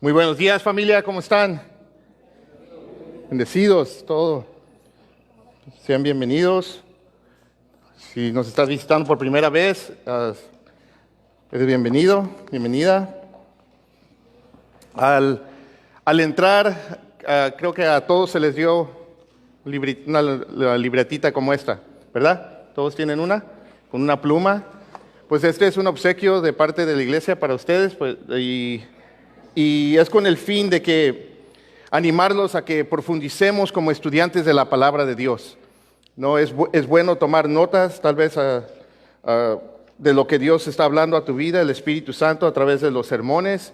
Muy buenos días, familia, ¿cómo están? Bendecidos, todo. Sean bienvenidos. Si nos estás visitando por primera vez, eres bienvenido, bienvenida. Al entrar, creo que a todos se les dio una libretita como esta, ¿verdad? Todos tienen una, con una pluma. Pues este es un obsequio de parte de la iglesia para ustedes, pues, y es con el fin de que animarlos a que profundicemos como estudiantes de la palabra de Dios. No es bueno tomar notas, tal vez de lo que Dios está hablando a tu vida, el Espíritu Santo a través de los sermones.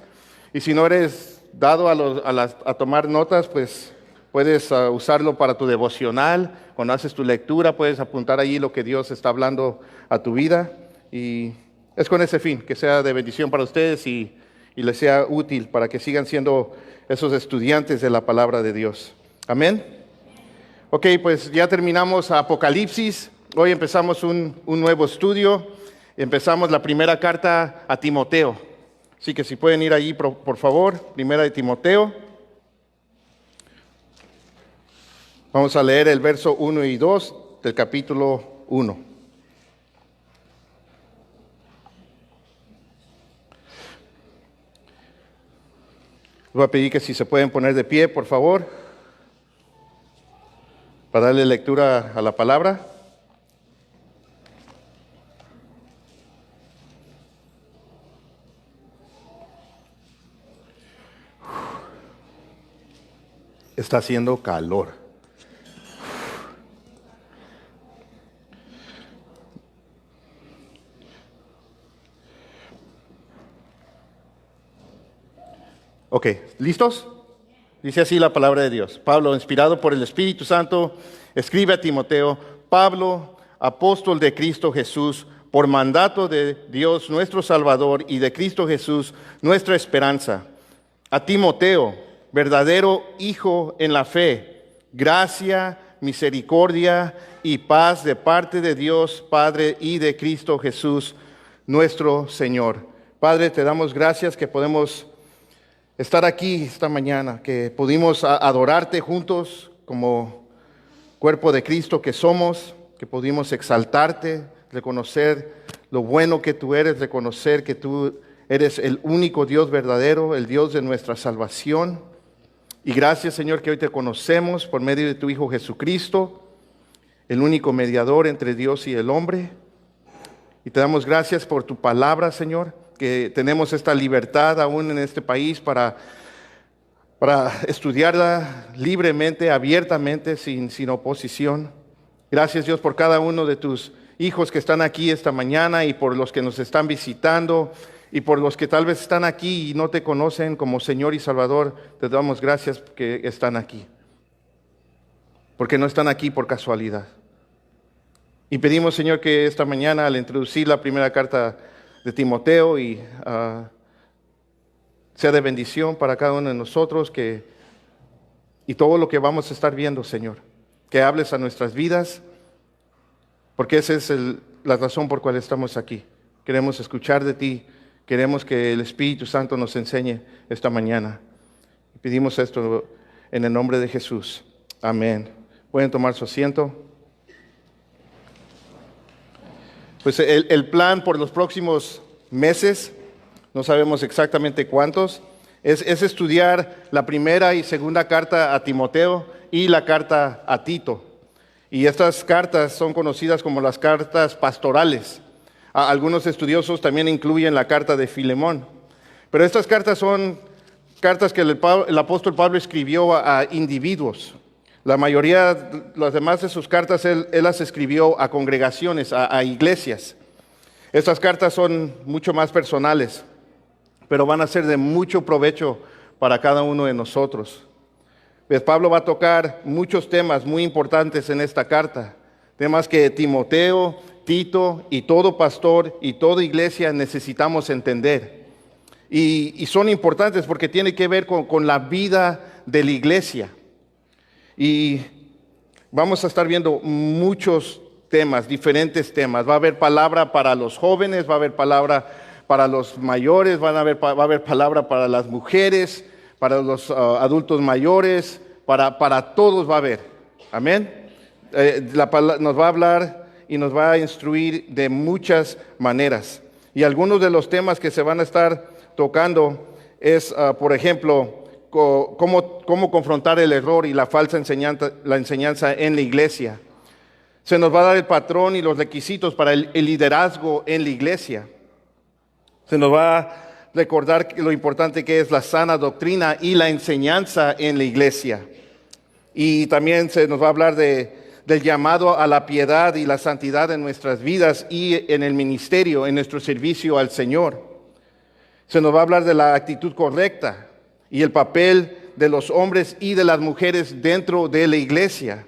Y si no eres dado a tomar notas, pues puedes usarlo para tu devocional. Cuando haces tu lectura, puedes apuntar ahí lo que Dios está hablando a tu vida. Y es con ese fin, que sea de bendición para ustedes y les sea útil para que sigan siendo esos estudiantes de la palabra de Dios. Amén. Ok, pues ya terminamos Apocalipsis. Hoy empezamos un nuevo estudio. Empezamos la primera carta a Timoteo. Así que si pueden ir allí, por favor, primera de Timoteo. Vamos a leer el verso 1 y 2 del capítulo 1. Voy a pedir que si se pueden poner de pie, por favor, para darle lectura a la palabra. Está haciendo calor. Ok, ¿listos? Dice así la palabra de Dios. Pablo, inspirado por el Espíritu Santo, escribe a Timoteo: Pablo, apóstol de Cristo Jesús, por mandato de Dios nuestro Salvador y de Cristo Jesús, nuestra esperanza. A Timoteo, verdadero hijo en la fe, gracia, misericordia y paz de parte de Dios Padre y de Cristo Jesús, nuestro Señor. Padre, te damos gracias que podemos estar aquí esta mañana, que pudimos adorarte juntos como cuerpo de Cristo que somos, que pudimos exaltarte, reconocer lo bueno que tú eres, reconocer que tú eres el único Dios verdadero, el Dios de nuestra salvación. Y gracias, Señor, que hoy te conocemos por medio de tu Hijo Jesucristo, el único mediador entre Dios y el hombre. Y te damos gracias por tu palabra, Señor, que tenemos esta libertad aún en este país para estudiarla libremente, abiertamente, sin oposición. Gracias, Dios, por cada uno de tus hijos que están aquí esta mañana y por los que nos están visitando y por los que tal vez están aquí y no te conocen como Señor y Salvador. Te damos gracias que están aquí, porque no están aquí por casualidad. Y pedimos, Señor, que esta mañana, al introducir la primera carta de Timoteo, sea de bendición para cada uno de nosotros, y todo lo que vamos a estar viendo, Señor, que hables a nuestras vidas, porque esa es la razón por cual estamos aquí. Queremos escuchar de ti, queremos que el Espíritu Santo nos enseñe esta mañana. Pedimos esto en el nombre de Jesús. Amén. Pueden tomar su asiento. Pues el plan por los próximos meses, no sabemos exactamente cuántos, es estudiar la primera y segunda carta a Timoteo y la carta a Tito. Y estas cartas son conocidas como las cartas pastorales. Algunos estudiosos también incluyen la carta de Filemón. Pero estas cartas son cartas que el apóstol Pablo escribió a individuos. La mayoría, las demás de sus cartas, él las escribió a congregaciones, a iglesias. Estas cartas son mucho más personales, pero van a ser de mucho provecho para cada uno de nosotros. Pues Pablo va a tocar muchos temas muy importantes en esta carta. Temas que Timoteo, Tito y todo pastor y toda iglesia necesitamos entender. Y son importantes porque tiene que ver con la vida de la iglesia. Y vamos a estar viendo muchos temas, diferentes temas. Va a haber palabra para los jóvenes, va a haber palabra para los mayores, va a haber palabra para las mujeres, para los adultos mayores, para todos va a haber. Amén. Nos va a hablar y nos va a instruir de muchas maneras. Y algunos de los temas que se van a estar tocando es, por ejemplo, cómo confrontar el error y la falsa enseñanza en la iglesia. Se nos va a dar el patrón y los requisitos para el liderazgo en la iglesia. Se nos va a recordar lo importante que es la sana doctrina y la enseñanza en la iglesia. Y también se nos va a hablar del llamado a la piedad y la santidad en nuestras vidas y en el ministerio, en nuestro servicio al Señor. Se nos va a hablar de la actitud correcta y el papel de los hombres y de las mujeres dentro de la iglesia.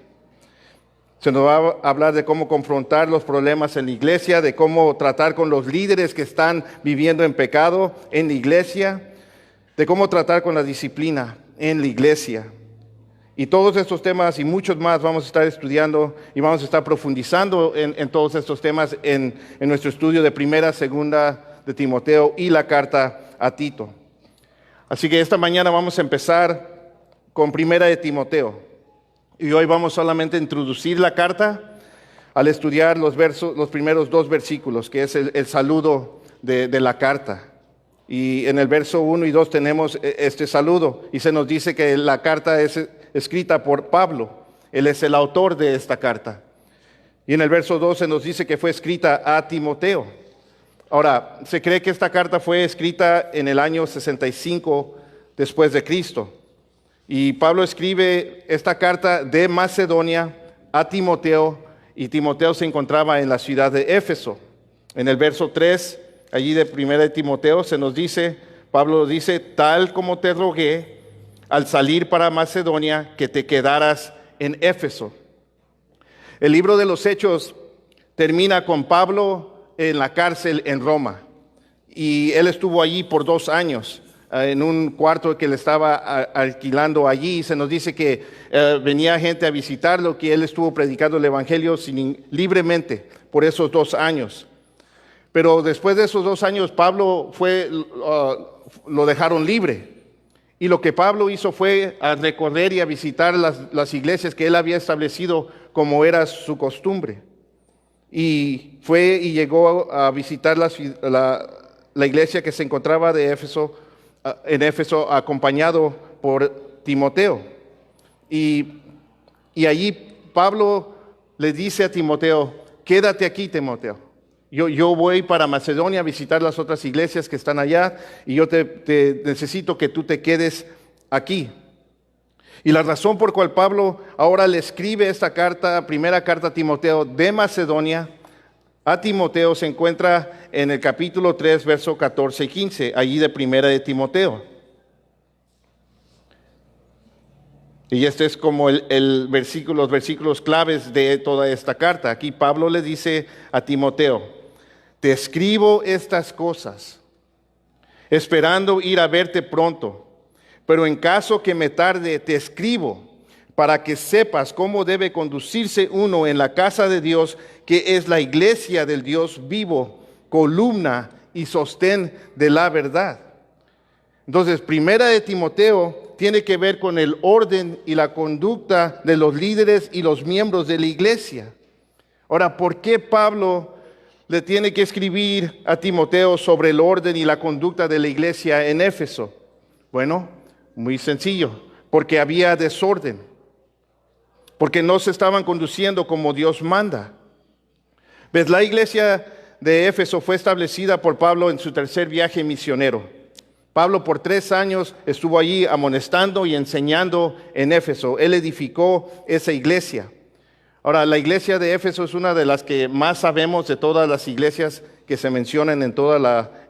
Se nos va a hablar de cómo confrontar los problemas en la iglesia, de cómo tratar con los líderes que están viviendo en pecado en la iglesia, de cómo tratar con la disciplina en la iglesia. Y todos estos temas y muchos más vamos a estar estudiando y vamos a estar profundizando en todos estos temas en nuestro estudio de Primera, Segunda de Timoteo y la carta a Tito. Así que esta mañana vamos a empezar con Primera de Timoteo. Y hoy vamos solamente a introducir la carta al estudiar los primeros 2 versículos, que es el saludo de la carta. Y en el verso 1 y 2 tenemos este saludo. Y se nos dice que la carta es escrita por Pablo. Él es el autor de esta carta. Y en el verso 2 se nos dice que fue escrita a Timoteo. Ahora, se cree que esta carta fue escrita en el año 65 después de Cristo. Y Pablo escribe esta carta de Macedonia a Timoteo, y Timoteo se encontraba en la ciudad de Éfeso. En el verso 3, allí de Primera de Timoteo, se nos dice, Pablo dice, tal como te rogué al salir para Macedonia, que te quedaras en Éfeso. El libro de los Hechos termina con Pablo en la cárcel en Roma, y él estuvo allí por 2 años. En un cuarto que le estaba alquilando allí. Se nos dice que venía gente a visitarlo, que él estuvo predicando el evangelio libremente por esos 2 años. Pero después de esos 2 años, Pablo lo dejaron libre. Y lo que Pablo hizo fue a recorrer y a visitar las iglesias que él había establecido como era su costumbre. Y fue y llegó a visitar la iglesia que se encontraba en Éfeso, acompañado por Timoteo. Y allí Pablo le dice a Timoteo, quédate aquí, Timoteo. Yo voy para Macedonia a visitar las otras iglesias que están allá, y yo te necesito que tú te quedes aquí. Y la razón por cual Pablo ahora le escribe esta carta, primera carta a Timoteo de Macedonia, a Timoteo, se encuentra en el capítulo 3, versos 14 y 15, allí de Primera de Timoteo. Y este es como los versículos claves de toda esta carta. Aquí Pablo le dice a Timoteo, te escribo estas cosas, esperando ir a verte pronto, pero en caso que me tarde, te escribo para que sepas cómo debe conducirse uno en la casa de Dios, que es la iglesia del Dios vivo, columna y sostén de la verdad. Entonces, Primera de Timoteo tiene que ver con el orden y la conducta de los líderes y los miembros de la iglesia. Ahora, ¿por qué Pablo le tiene que escribir a Timoteo sobre el orden y la conducta de la iglesia en Éfeso? Bueno, muy sencillo, porque había desorden, porque no se estaban conduciendo como Dios manda. ¿Ves? La iglesia de Éfeso fue establecida por Pablo en su tercer viaje misionero. Pablo por 3 años estuvo allí amonestando y enseñando en Éfeso. Él edificó esa iglesia. Ahora, la iglesia de Éfeso es una de las que más sabemos de todas las iglesias que se mencionan en toda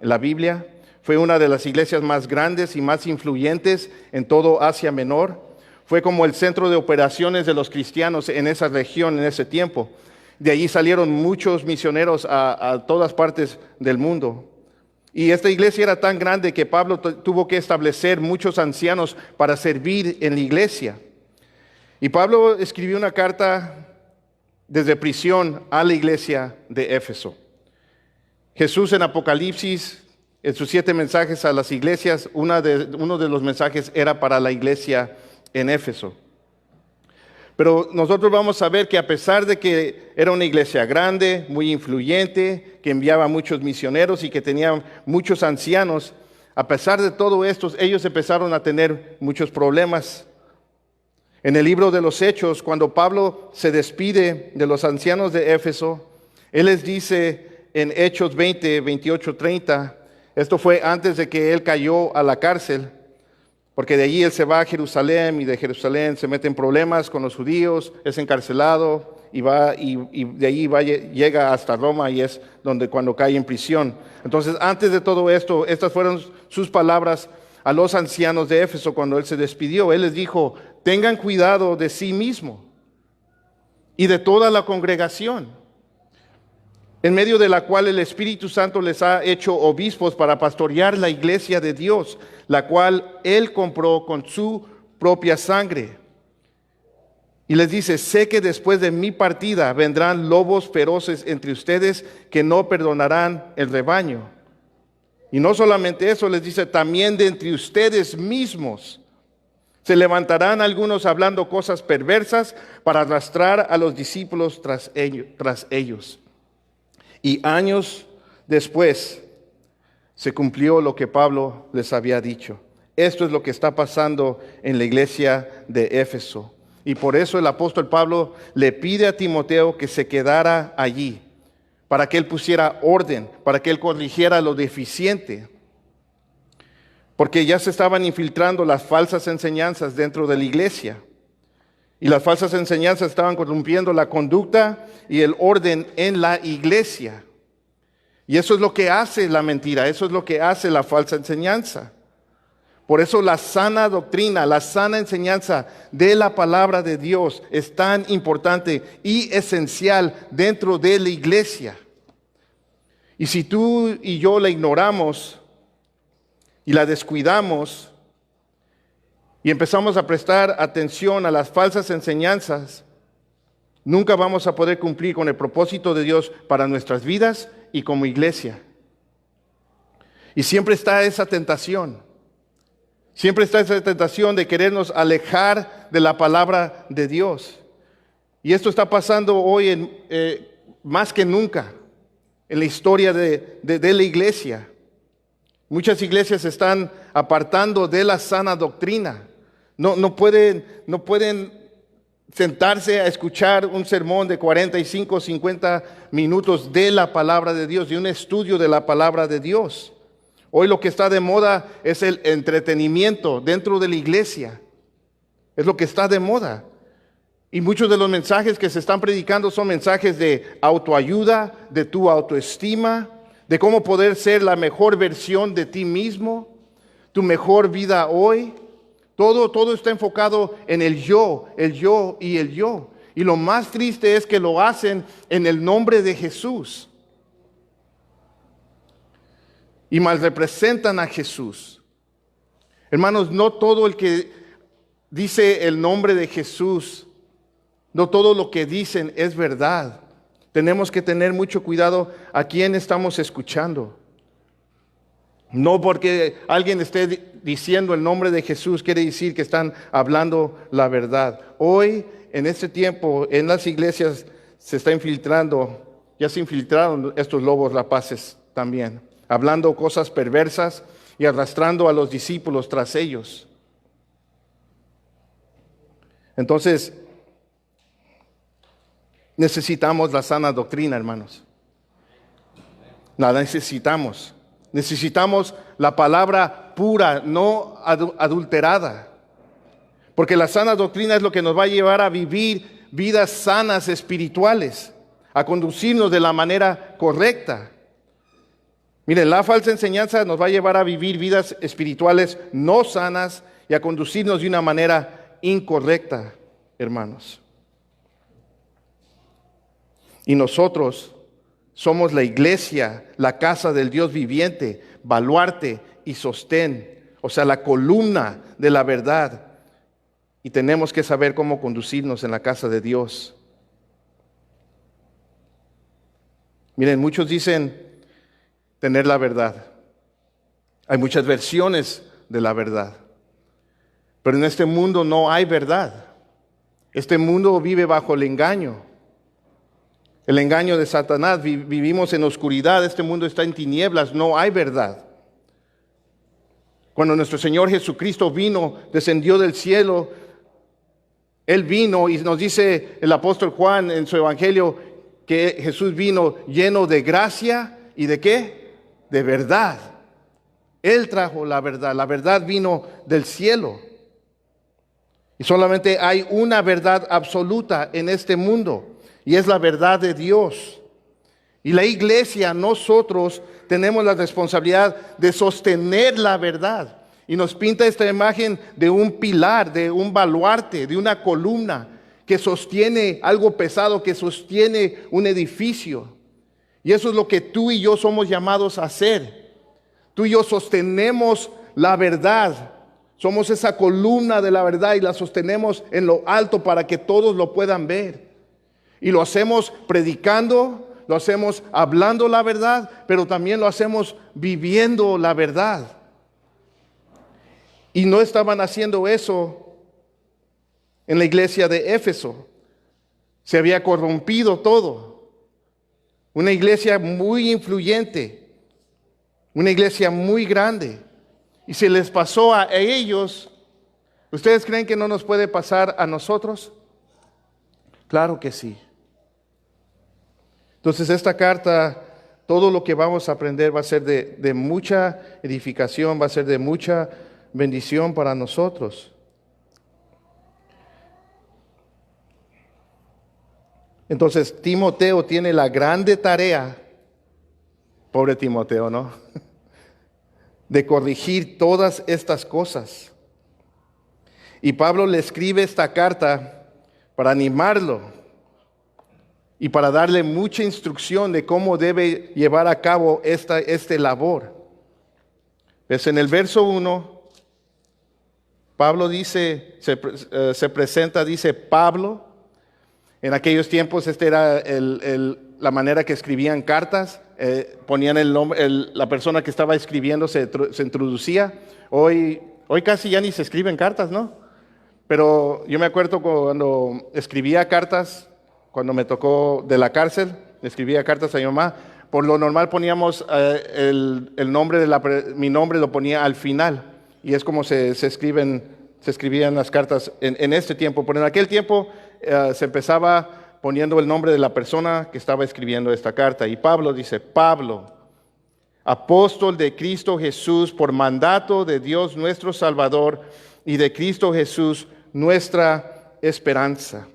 la Biblia. Fue una de las iglesias más grandes y más influyentes en todo Asia Menor. Fue como el centro de operaciones de los cristianos en esa región, en ese tiempo. De allí salieron muchos misioneros a todas partes del mundo. Y esta iglesia era tan grande que Pablo tuvo que establecer muchos ancianos para servir en la iglesia. Y Pablo escribió una carta desde prisión a la iglesia de Éfeso. Jesús en Apocalipsis En sus 7 mensajes a las iglesias, uno de los mensajes era para la iglesia en Éfeso. Pero nosotros vamos a ver que a pesar de que era una iglesia grande, muy influyente, que enviaba muchos misioneros y que tenía muchos ancianos, a pesar de todo esto, ellos empezaron a tener muchos problemas. En el libro de los Hechos, cuando Pablo se despide de los ancianos de Éfeso, él les dice en Hechos 20, 28, 30, esto fue antes de que él cayó a la cárcel, porque de allí él se va a Jerusalén y de Jerusalén se mete en problemas con los judíos, es encarcelado y de allí llega hasta Roma y es donde cuando cae en prisión. Entonces, antes de todo esto, estas fueron sus palabras a los ancianos de Éfeso cuando él se despidió. Él les dijo: tengan cuidado de sí mismo y de toda la congregación, en medio de la cual el Espíritu Santo les ha hecho obispos para pastorear la iglesia de Dios, la cual Él compró con su propia sangre. Y les dice: sé que después de mi partida vendrán lobos feroces entre ustedes que no perdonarán el rebaño. Y no solamente eso, les dice, también de entre ustedes mismos se levantarán algunos hablando cosas perversas para arrastrar a los discípulos tras ellos. Y años después se cumplió lo que Pablo les había dicho. Esto es lo que está pasando en la iglesia de Éfeso. Y por eso el apóstol Pablo le pide a Timoteo que se quedara allí, para que él pusiera orden, para que él corrigiera lo deficiente. Porque ya se estaban infiltrando las falsas enseñanzas dentro de la iglesia. Y las falsas enseñanzas estaban corrompiendo la conducta y el orden en la iglesia. Y eso es lo que hace la mentira, eso es lo que hace la falsa enseñanza. Por eso la sana doctrina, la sana enseñanza de la palabra de Dios es tan importante y esencial dentro de la iglesia. Y si tú y yo la ignoramos y la descuidamos, y empezamos a prestar atención a las falsas enseñanzas, nunca vamos a poder cumplir con el propósito de Dios para nuestras vidas y como iglesia. Y siempre está esa tentación. Siempre está esa tentación de querernos alejar de la palabra de Dios. Y esto está pasando hoy más que nunca en la historia de la iglesia. Muchas iglesias se están apartando de la sana doctrina. No pueden sentarse a escuchar un sermón de 45 o 50 minutos de la palabra de Dios, de un estudio de la palabra de Dios. Hoy lo que está de moda es el entretenimiento dentro de la iglesia. Es lo que está de moda. Y muchos de los mensajes que se están predicando son mensajes de autoayuda, de tu autoestima, de cómo poder ser la mejor versión de ti mismo, tu mejor vida hoy. Todo está enfocado en el yo y el yo. Y lo más triste es que lo hacen en el nombre de Jesús. Y mal representan a Jesús. Hermanos, no todo el que dice el nombre de Jesús, no todo lo que dicen es verdad. Tenemos que tener mucho cuidado a quién estamos escuchando. No porque alguien esté diciendo el nombre de Jesús quiere decir que están hablando la verdad. Hoy, en este tiempo, en las iglesias se está infiltrando, ya se infiltraron estos lobos rapaces también, hablando cosas perversas y arrastrando a los discípulos tras ellos. Entonces, necesitamos la sana doctrina, hermanos. La necesitamos. Necesitamos la palabra pura, no adulterada. Porque la sana doctrina es lo que nos va a llevar a vivir vidas sanas espirituales, a conducirnos de la manera correcta. Miren, la falsa enseñanza nos va a llevar a vivir vidas espirituales no sanas y a conducirnos de una manera incorrecta, hermanos. Y nosotros somos la iglesia, la casa del Dios viviente, baluarte y sostén, o sea, la columna de la verdad. Y tenemos que saber cómo conducirnos en la casa de Dios. Miren, muchos dicen tener la verdad. Hay muchas versiones de la verdad. Pero en este mundo no hay verdad. Este mundo vive bajo el engaño de Satanás. Vivimos en oscuridad, este mundo está en tinieblas, no hay verdad. Cuando nuestro Señor Jesucristo vino, descendió del cielo, Él vino y nos dice el apóstol Juan en su evangelio que Jesús vino lleno de gracia y ¿de qué? De verdad. Él trajo la verdad vino del cielo. Y solamente hay una verdad absoluta en este mundo, y es la verdad de Dios. Y la iglesia, nosotros tenemos la responsabilidad de sostener la verdad. Y nos pinta esta imagen de un pilar, de un baluarte, de una columna que sostiene algo pesado, que sostiene un edificio. Y eso es lo que tú y yo somos llamados a hacer. Tú y yo sostenemos la verdad. Somos esa columna de la verdad y la sostenemos en lo alto para que todos lo puedan ver. Y lo hacemos predicando, lo hacemos hablando la verdad, pero también lo hacemos viviendo la verdad. Y no estaban haciendo eso en la iglesia de Éfeso. Se había corrompido todo. Una iglesia muy influyente, una iglesia muy grande. Y se les pasó a ellos. ¿Ustedes creen que no nos puede pasar a nosotros? Claro que sí. Entonces esta carta, todo lo que vamos a aprender va a ser de mucha edificación, va a ser de mucha bendición para nosotros. Entonces Timoteo tiene la grande tarea, pobre Timoteo, ¿no? De corregir todas estas cosas. Y Pablo le escribe esta carta para animarlo y para darle mucha instrucción de cómo debe llevar a cabo este labor. Pues en el verso 1, Pablo dice, se presenta, dice Pablo. En aquellos tiempos esta era la manera que escribían cartas. Ponían el nombre, la persona que estaba escribiendo se introducía. Hoy casi ya ni se escriben cartas, ¿no? Pero yo me acuerdo cuando escribía cartas, cuando me tocó de la cárcel, escribía cartas a mi mamá. Por lo normal poníamos el nombre mi nombre lo ponía al final. Y es como se escribían las cartas en este tiempo. Pero en aquel tiempo se empezaba poniendo el nombre de la persona que estaba escribiendo esta carta. Y Pablo dice, Pablo, apóstol de Cristo Jesús, por mandato de Dios nuestro Salvador y de Cristo Jesús, nuestra esperanza.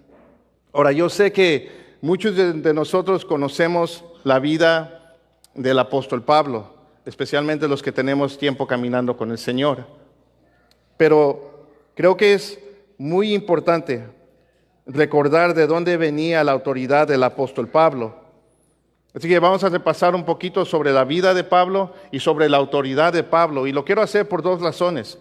Ahora, yo sé que muchos de nosotros conocemos la vida del apóstol Pablo, especialmente los que tenemos tiempo caminando con el Señor. Pero creo que es muy importante recordar de dónde venía la autoridad del apóstol Pablo. Así que vamos a repasar un poquito sobre la vida de Pablo y sobre la autoridad de Pablo. Y lo quiero hacer por dos razones.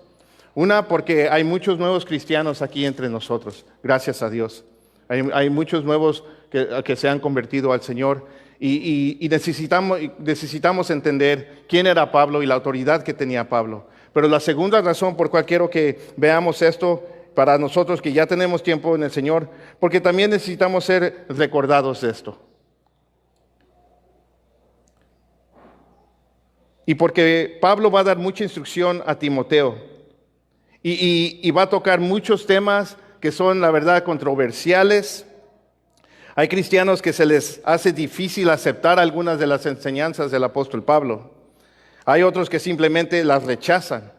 Una, porque hay muchos nuevos cristianos aquí entre nosotros, gracias a Dios. Hay muchos nuevos que se han convertido al Señor y necesitamos entender quién era Pablo y la autoridad que tenía Pablo. Pero la segunda razón por cual quiero que veamos esto para nosotros que ya tenemos tiempo en el Señor, porque también necesitamos ser recordados de esto. Y porque Pablo va a dar mucha instrucción a Timoteo y va a tocar muchos temas que son, la verdad, controversiales. Hay cristianos que se les hace difícil aceptar algunas de las enseñanzas del apóstol Pablo. Hay otros que simplemente las rechazan.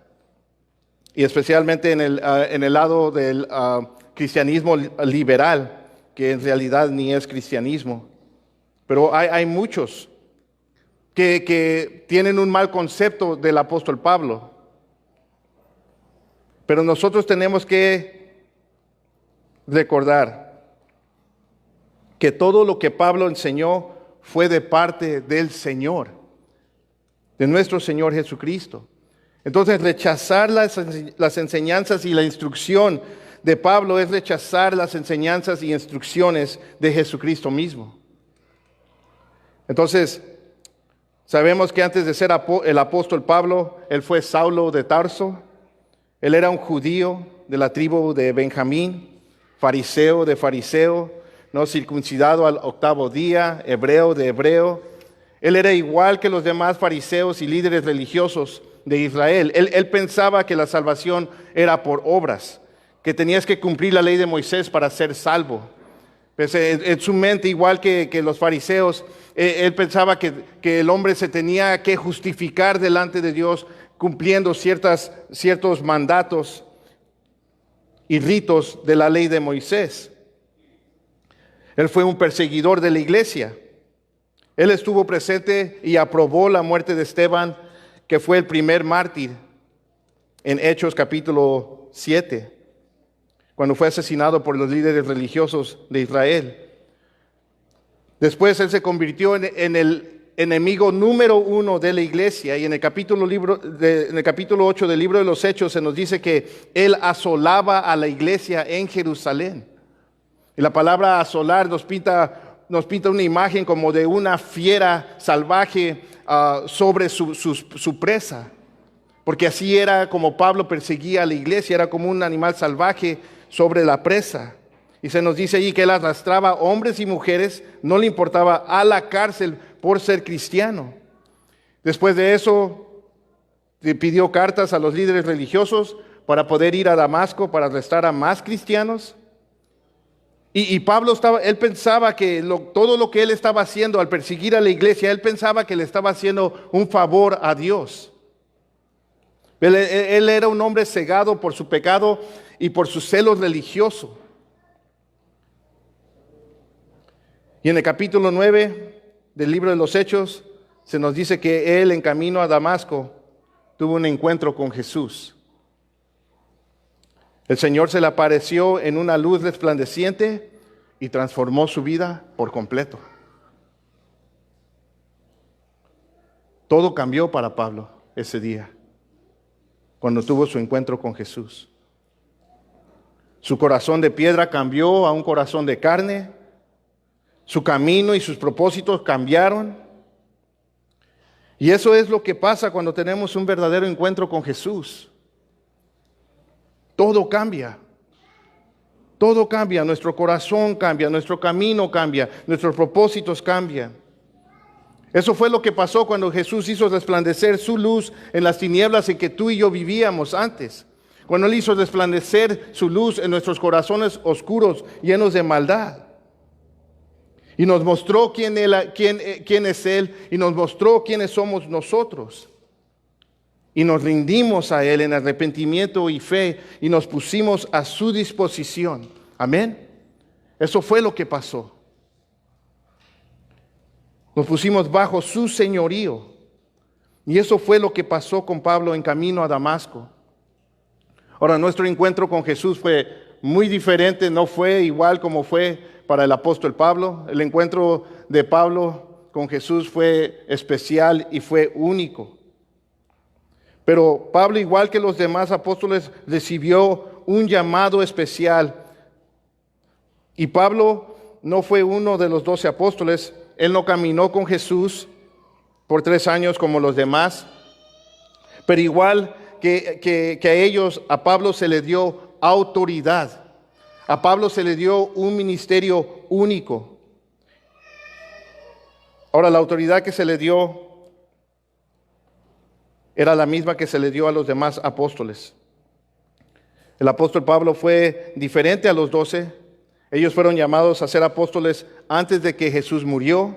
Y especialmente en el lado del cristianismo liberal, que en realidad ni es cristianismo. Pero hay muchos que tienen un mal concepto del apóstol Pablo. Pero nosotros tenemos que recordar que todo lo que Pablo enseñó fue de parte del Señor, de nuestro Señor Jesucristo. Entonces, rechazar las enseñanzas y la instrucción de Pablo es rechazar las enseñanzas y instrucciones de Jesucristo mismo. Entonces, Sabemos que antes de ser el apóstol Pablo, él fue Saulo de Tarso. Él era un judío de la tribu de Benjamín, fariseo de fariseo, no circuncidado al 8º día, hebreo de hebreo. Él era igual que los demás fariseos y líderes religiosos de Israel. Él pensaba que la salvación era por obras, que tenías que cumplir la ley de Moisés para ser salvo. Pues en su mente, igual que los fariseos, él pensaba que el hombre se tenía que justificar delante de Dios cumpliendo ciertos mandatos y ritos de la ley de Moisés. Él fue un perseguidor de la iglesia. Él estuvo presente y aprobó la muerte de Esteban, que fue el primer mártir, en Hechos capítulo 7, cuando fue asesinado por los líderes religiosos de Israel. Después él se convirtió en el enemigo número 1 de la iglesia, y en el capítulo 8 del libro de los Hechos se nos dice que él asolaba a la iglesia en Jerusalén. Y la palabra asolar nos pinta una imagen como de una fiera salvaje sobre su presa, porque así era como Pablo perseguía a la iglesia, era como un animal salvaje sobre la presa. Y se nos dice allí que él arrastraba hombres y mujeres, no le importaba, a la cárcel por ser cristiano. Después de eso, pidió cartas a los líderes religiosos para poder ir a Damasco para arrestar a más cristianos. Y Pablo él pensaba que todo lo que él estaba haciendo al perseguir a la iglesia, él pensaba que le estaba haciendo un favor a Dios. Él era un hombre cegado por su pecado y por su celo religioso. Y en el capítulo 9 del libro de los Hechos se nos dice que él, en camino a Damasco, tuvo un encuentro con Jesús. El Señor se le apareció en una luz resplandeciente y transformó su vida por completo. Todo cambió para Pablo ese día, cuando tuvo su encuentro con Jesús. Su corazón de piedra cambió a un corazón de carne. Su camino y sus propósitos cambiaron. Y eso es lo que pasa cuando tenemos un verdadero encuentro con Jesús. Todo cambia. Todo cambia. Nuestro corazón cambia, nuestro camino cambia, nuestros propósitos cambian. Eso fue lo que pasó cuando Jesús hizo resplandecer su luz en las tinieblas en que tú y yo vivíamos antes. Cuando Él hizo resplandecer su luz en nuestros corazones oscuros, llenos de maldad. Y nos mostró quién es Él, y nos mostró quiénes somos nosotros. Y nos rindimos a Él en arrepentimiento y fe, y nos pusimos a su disposición. Amén. Eso fue lo que pasó. Nos pusimos bajo su señorío. Y eso fue lo que pasó con Pablo en camino a Damasco. Ahora, nuestro encuentro con Jesús fue muy diferente, no fue igual como fue para el apóstol Pablo. El encuentro de Pablo con Jesús fue especial y fue único. Pero Pablo, igual que los demás apóstoles, recibió un llamado especial. Y Pablo no fue uno de los 12 apóstoles. Él no caminó con Jesús por 3 años como los demás. Pero igual que a ellos, a Pablo se le dio autoridad. A Pablo se le dio un ministerio único. Ahora, la autoridad que se le dio era la misma que se le dio a los demás apóstoles. El apóstol Pablo fue diferente a los 12. Ellos fueron llamados a ser apóstoles antes de que Jesús murió.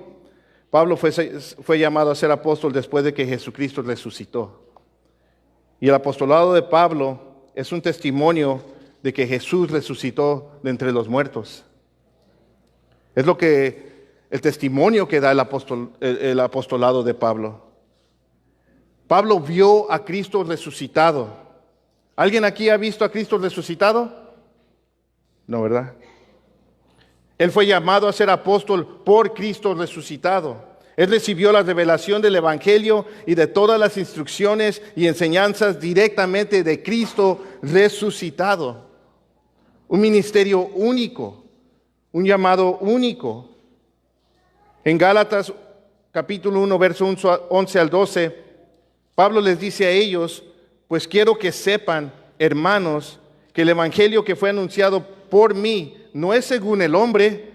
Pablo fue llamado a ser apóstol después de que Jesucristo resucitó. Y el apostolado de Pablo es un testimonio de que Jesús resucitó de entre los muertos. Es el testimonio que da el apostolado de Pablo. Pablo vio a Cristo resucitado. ¿Alguien aquí ha visto a Cristo resucitado? No, ¿verdad? Él fue llamado a ser apóstol por Cristo resucitado. Él recibió la revelación del Evangelio y de todas las instrucciones y enseñanzas directamente de Cristo resucitado. Un ministerio único, un llamado único. En Gálatas capítulo 1, verso 11 al 12, Pablo les dice a ellos: pues quiero que sepan, hermanos, que el evangelio que fue anunciado por mí no es según el hombre,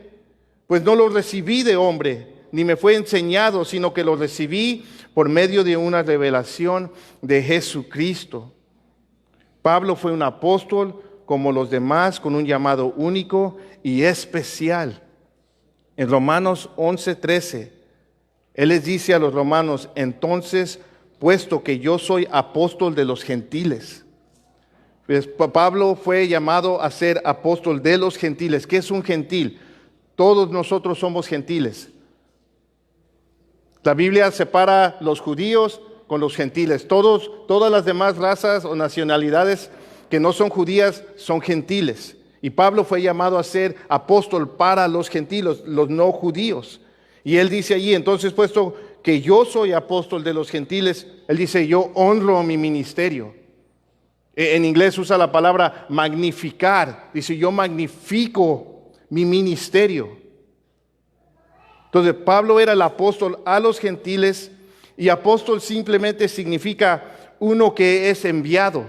pues no lo recibí de hombre, ni me fue enseñado, sino que lo recibí por medio de una revelación de Jesucristo. Pablo fue un apóstol como los demás, con un llamado único y especial. En Romanos 11:13, él les dice a los romanos: entonces, puesto que yo soy apóstol de los gentiles. Pues Pablo fue llamado a ser apóstol de los gentiles. ¿Qué es un gentil? Todos nosotros somos gentiles. La Biblia separa los judíos con los gentiles. Todas las demás razas o nacionalidades que no son judías son gentiles. Y Pablo fue llamado a ser apóstol para los gentiles, los no judíos. Y él dice allí: entonces, puesto que yo soy apóstol de los gentiles, él dice: yo honro mi ministerio. En inglés usa la palabra magnificar. Dice: yo magnifico mi ministerio. Entonces, Pablo era el apóstol a los gentiles, y apóstol simplemente significa uno que es enviado.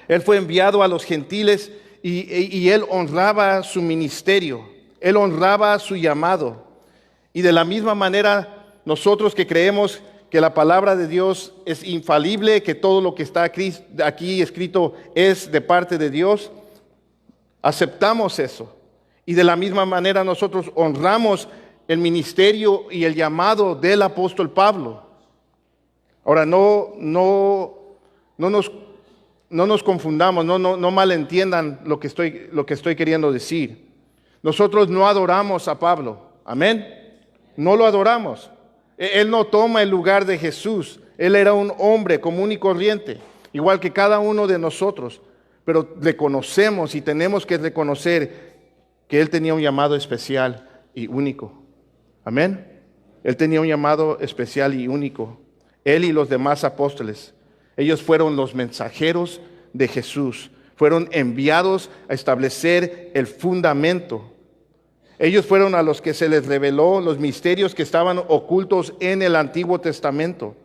Él fue enviado a los gentiles y él honraba su ministerio, él honraba su llamado. Y de la misma manera, nosotros que creemos que la palabra de Dios es infalible, que todo lo que está aquí escrito es de parte de Dios, aceptamos eso. Y de la misma manera nosotros honramos el ministerio y el llamado del apóstol Pablo. Ahora, no nos confundamos, no malentiendan lo que estoy queriendo decir. Nosotros no adoramos a Pablo, amén. No lo adoramos. Él no toma el lugar de Jesús. Él era un hombre común y corriente, igual que cada uno de nosotros. Pero reconocemos y tenemos que reconocer que él tenía un llamado especial y único. Amén. Él tenía un llamado especial y único. Él y los demás apóstoles. Ellos fueron los mensajeros de Jesús. Fueron enviados a establecer el fundamento. Ellos fueron a los que se les reveló los misterios que estaban ocultos en el Antiguo Testamento.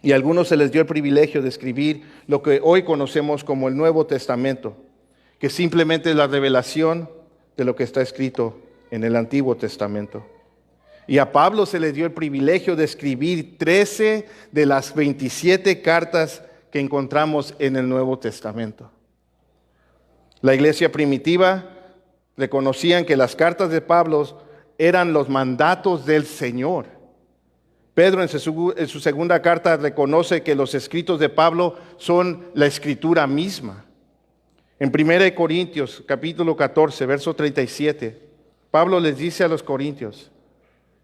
Y a algunos se les dio el privilegio de escribir lo que hoy conocemos como el Nuevo Testamento, que simplemente es la revelación de lo que está escrito en el Antiguo Testamento. Y a Pablo se le dio el privilegio de escribir 13 de las 27 cartas que encontramos en el Nuevo Testamento. La iglesia primitiva reconocían que las cartas de Pablo eran los mandatos del Señor. Pedro en su segunda carta reconoce que los escritos de Pablo son la escritura misma. En 1 Corintios capítulo 14, verso 37, Pablo les dice a los corintios: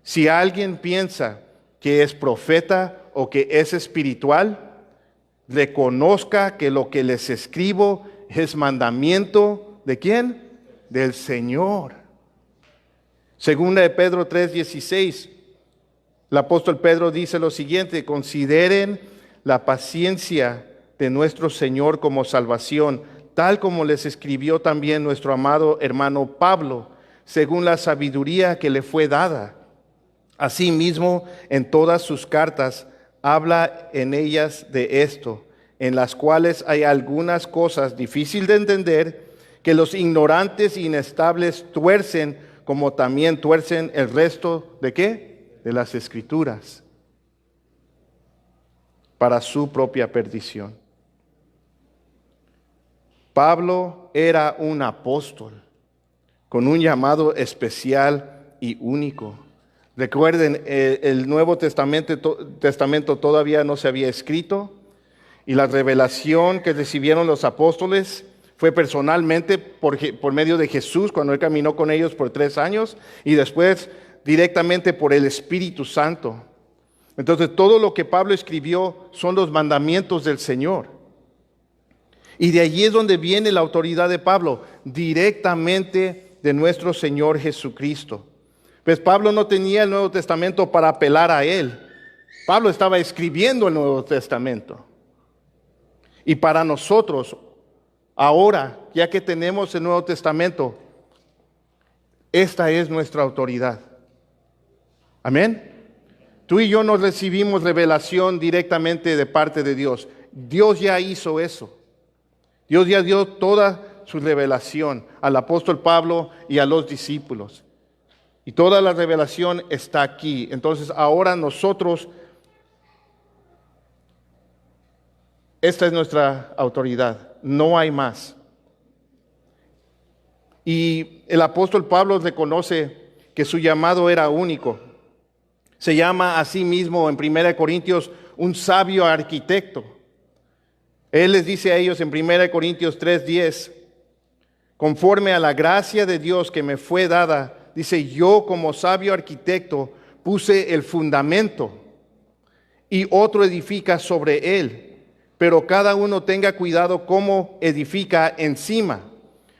si alguien piensa que es profeta o que es espiritual, reconozca que lo que les escribo es mandamiento ¿de quién? Del Señor. Segunda de Pedro 3:16, el apóstol Pedro dice lo siguiente: consideren la paciencia de nuestro Señor como salvación, tal como les escribió también nuestro amado hermano Pablo, según la sabiduría que le fue dada. Asimismo, en todas sus cartas habla en ellas de esto, en las cuales hay algunas cosas difíciles de entender, que los ignorantes e inestables tuercen, como también tuercen el resto ¿de qué? De las Escrituras, para su propia perdición. Pablo era un apóstol con un llamado especial y único. Recuerden, el Nuevo Testamento todavía no se había escrito, y la revelación que recibieron los apóstoles fue personalmente por medio de Jesús, cuando él caminó con ellos por 3 años, y después directamente por el Espíritu Santo. Entonces, todo lo que Pablo escribió son los mandamientos del Señor. Y de allí es donde viene la autoridad de Pablo, directamente de nuestro Señor Jesucristo. Pues Pablo no tenía el Nuevo Testamento para apelar a él. Pablo estaba escribiendo el Nuevo Testamento. Y para nosotros, ahora, ya que tenemos el Nuevo Testamento, esta es nuestra autoridad. Amén. Tú y yo no recibimos revelación directamente de parte de Dios. Dios ya hizo eso. Dios ya dio toda su revelación al apóstol Pablo y a los discípulos. Y toda la revelación está aquí. Entonces ahora nosotros, esta es nuestra autoridad. No hay más. Y el apóstol Pablo reconoce que su llamado era único. Se llama a sí mismo en 1 Corintios un sabio arquitecto. Él les dice a ellos en 1 Corintios 3:10, conforme a la gracia de Dios que me fue dada, dice, yo como sabio arquitecto puse el fundamento y otro edifica sobre él, pero cada uno tenga cuidado cómo edifica encima,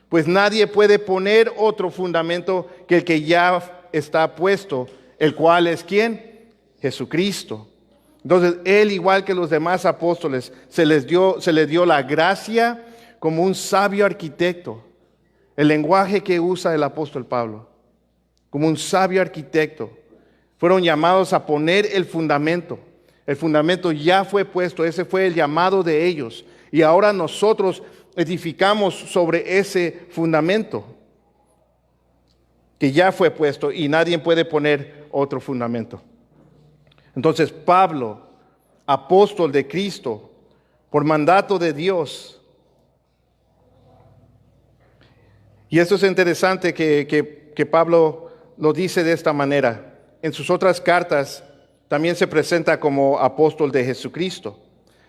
pues nadie puede poner otro fundamento que el que ya está puesto, el cual es ¿quién? Jesucristo. Entonces, él, igual que los demás apóstoles, se le dio la gracia como un sabio arquitecto. El lenguaje que usa el apóstol Pablo, como un sabio arquitecto. Fueron llamados a poner el fundamento. El fundamento ya fue puesto, ese fue el llamado de ellos. Y ahora nosotros edificamos sobre ese fundamento que ya fue puesto y nadie puede poner otro fundamento. Entonces Pablo, apóstol de Cristo, por mandato de Dios. Y esto es interesante que Pablo lo dice de esta manera. En sus otras cartas también se presenta como apóstol de Jesucristo.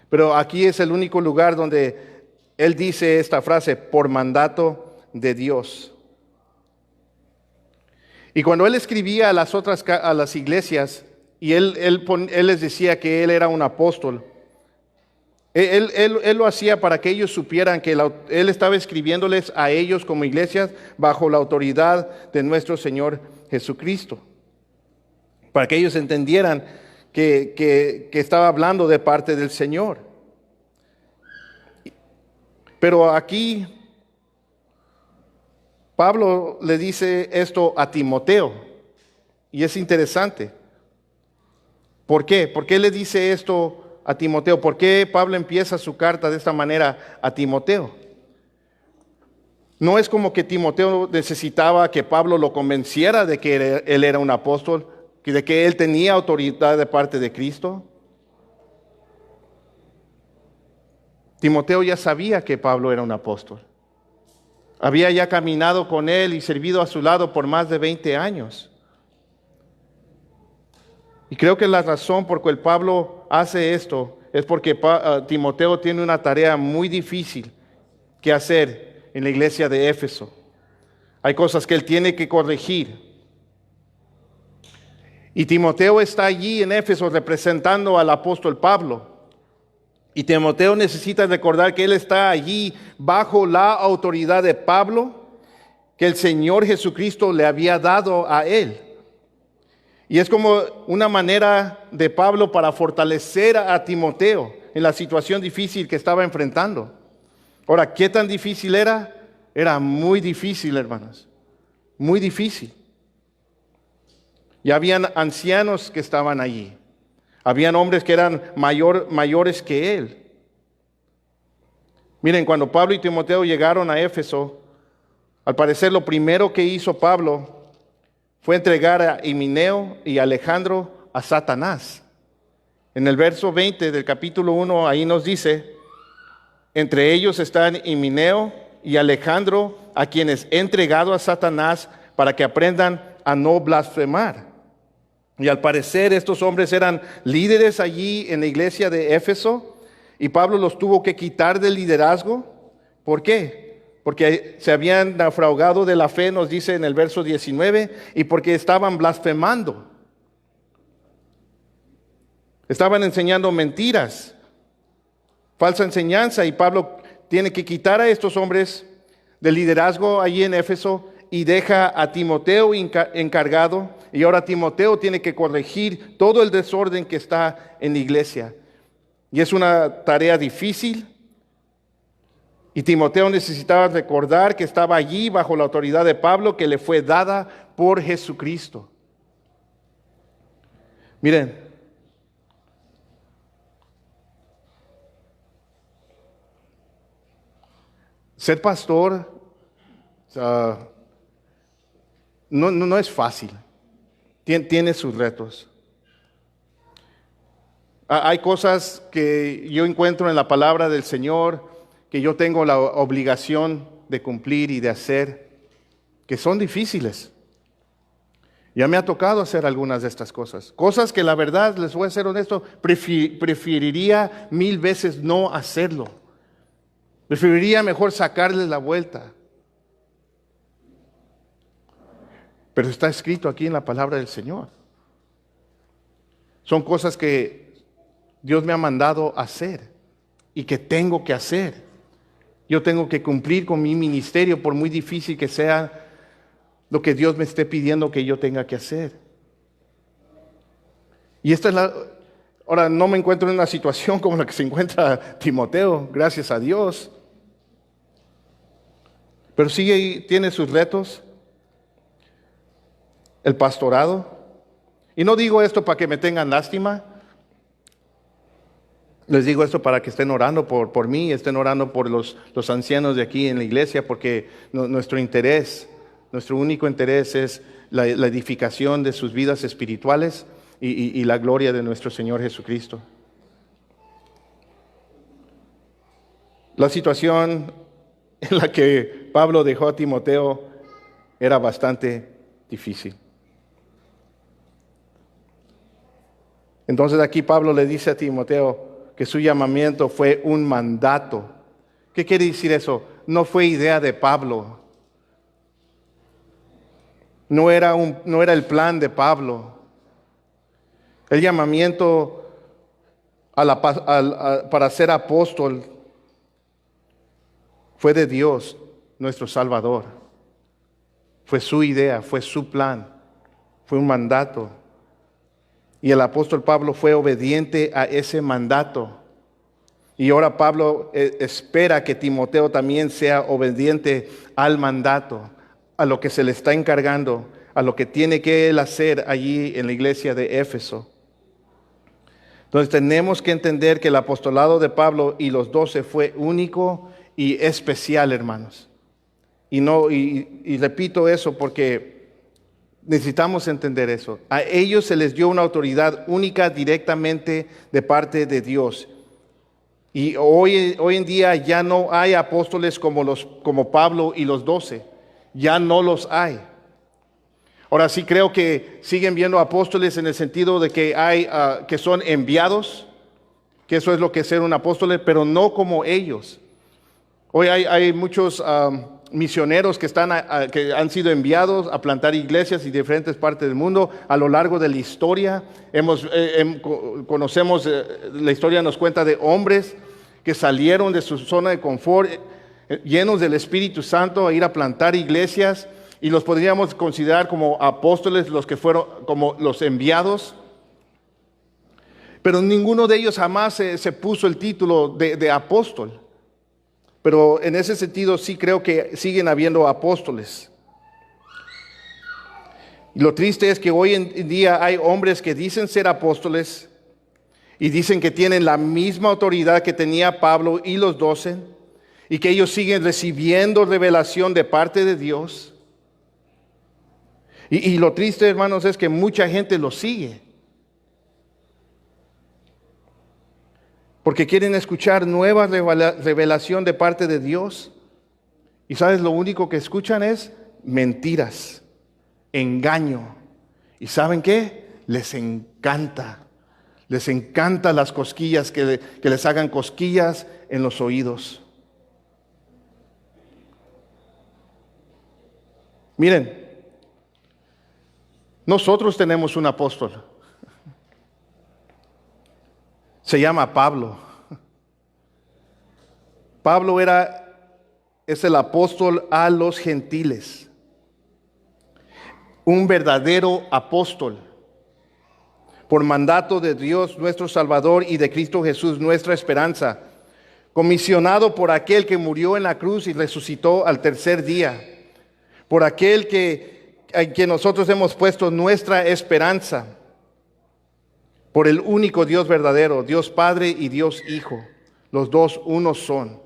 Pero aquí es el único lugar donde él dice esta frase, por mandato de Dios. Y cuando él escribía a las iglesias, y él les decía que él era un apóstol, él lo hacía para que ellos supieran que él estaba escribiéndoles a ellos como iglesias bajo la autoridad de nuestro Señor Jesucristo. Para que ellos entendieran que estaba hablando de parte del Señor. Pero aquí Pablo le dice esto a Timoteo. Y es interesante. ¿Por qué? ¿Por qué le dice esto a Timoteo? ¿Por qué Pablo empieza su carta de esta manera a Timoteo? No es como que Timoteo necesitaba que Pablo lo convenciera de que él era un apóstol, de que él tenía autoridad de parte de Cristo. Timoteo ya sabía que Pablo era un apóstol. Había ya caminado con él y servido a su lado por más de 20 años. Y creo que la razón por la cual Pablo hace esto es porque Timoteo tiene una tarea muy difícil que hacer en la iglesia de Éfeso. Hay cosas que él tiene que corregir. Y Timoteo está allí en Éfeso representando al apóstol Pablo. Y Timoteo necesita recordar que él está allí bajo la autoridad de Pablo, que el Señor Jesucristo le había dado a él. Y es como una manera de Pablo para fortalecer a Timoteo en la situación difícil que estaba enfrentando. Ahora, ¿qué tan difícil era? Era muy difícil, hermanos. Muy difícil. Y habían ancianos que estaban allí. Habían hombres que eran mayores que él. Miren, cuando Pablo y Timoteo llegaron a Éfeso, al parecer lo primero que hizo Pablo fue entregar a Himeneo y Alejandro a Satanás. En el verso 20 del capítulo 1, ahí nos dice, entre ellos están Himeneo y Alejandro, a quienes he entregado a Satanás para que aprendan a no blasfemar. Y al parecer estos hombres eran líderes allí en la iglesia de Éfeso y Pablo los tuvo que quitar del liderazgo. ¿Por qué? Porque se habían naufragado de la fe, nos dice en el verso 19, y porque estaban blasfemando. Estaban enseñando mentiras, falsa enseñanza, y Pablo tiene que quitar a estos hombres del liderazgo allí en Éfeso y deja a Timoteo encargado, y ahora Timoteo tiene que corregir todo el desorden que está en la iglesia. Y es una tarea difícil, y Timoteo necesitaba recordar que estaba allí bajo la autoridad de Pablo que le fue dada por Jesucristo. Miren, ser pastor no es fácil. Tiene sus retos. Hay cosas que yo encuentro en la palabra del Señor que yo tengo la obligación de cumplir y de hacer, que son difíciles. Ya me ha tocado hacer algunas de estas cosas. Cosas que la verdad, les voy a ser honesto, preferiría 1000 veces no hacerlo. Preferiría mejor sacarles la vuelta. Pero está escrito aquí en la palabra del Señor. Son cosas que Dios me ha mandado hacer y que tengo que hacer. Yo tengo que cumplir con mi ministerio, por muy difícil que sea lo que Dios me esté pidiendo que yo tenga que hacer. Y ahora no me encuentro en una situación como la que se encuentra Timoteo, gracias a Dios. Pero sí tiene sus retos. El pastorado. Y no digo esto para que me tengan lástima. Les digo esto para que estén orando por mí, estén orando por los ancianos de aquí en la iglesia, porque nuestro único interés es la edificación de sus vidas espirituales y la gloria de nuestro Señor Jesucristo. La situación en la que Pablo dejó a Timoteo era bastante difícil. Entonces aquí Pablo le dice a Timoteo que su llamamiento fue un mandato. ¿Qué quiere decir eso? No fue idea de Pablo. No era el plan de Pablo. El llamamiento para ser apóstol fue de Dios, nuestro Salvador. Fue su idea, fue su plan, fue un mandato. Y el apóstol Pablo fue obediente a ese mandato. Y ahora Pablo espera que Timoteo también sea obediente al mandato, a lo que se le está encargando, a lo que tiene que él hacer allí en la iglesia de Éfeso. Entonces tenemos que entender que el apostolado de Pablo y los 12 fue único y especial, hermanos. Y repito eso porque necesitamos entender eso. A ellos se les dio una autoridad única directamente de parte de Dios. Y hoy en día ya no hay apóstoles como Pablo y los 12. Ya no los hay. Ahora sí creo que siguen viendo apóstoles en el sentido de que hay que son enviados, que eso es lo que es ser un apóstol, pero no como ellos. Hoy hay muchos misioneros que han sido enviados a plantar iglesias en diferentes partes del mundo a lo largo de la historia. Conocemos, la historia nos cuenta de hombres que salieron de su zona de confort, llenos del Espíritu Santo, a ir a plantar iglesias, y los podríamos considerar como apóstoles, los que fueron como los enviados. Pero ninguno de ellos jamás se puso el título de apóstol. Pero en ese sentido sí creo que siguen habiendo apóstoles. Y lo triste es que hoy en día hay hombres que dicen ser apóstoles y dicen que tienen la misma autoridad que tenía Pablo y los 12, y que ellos siguen recibiendo revelación de parte de Dios. Y lo triste, hermanos, es que mucha gente los sigue, porque quieren escuchar nueva revelación de parte de Dios. Y sabes, lo único que escuchan es mentiras, engaño. ¿Y saben qué? Les encanta las cosquillas, que les hagan cosquillas en los oídos. Miren, nosotros tenemos un apóstol. Se llama Pablo. Pablo es el apóstol a los gentiles. Un verdadero apóstol. Por mandato de Dios nuestro Salvador y de Cristo Jesús nuestra esperanza. Comisionado por aquel que murió en la cruz y resucitó al tercer día. Por aquel en que nosotros hemos puesto nuestra esperanza. por el único Dios verdadero, Dios Padre y Dios Hijo. Los dos uno son.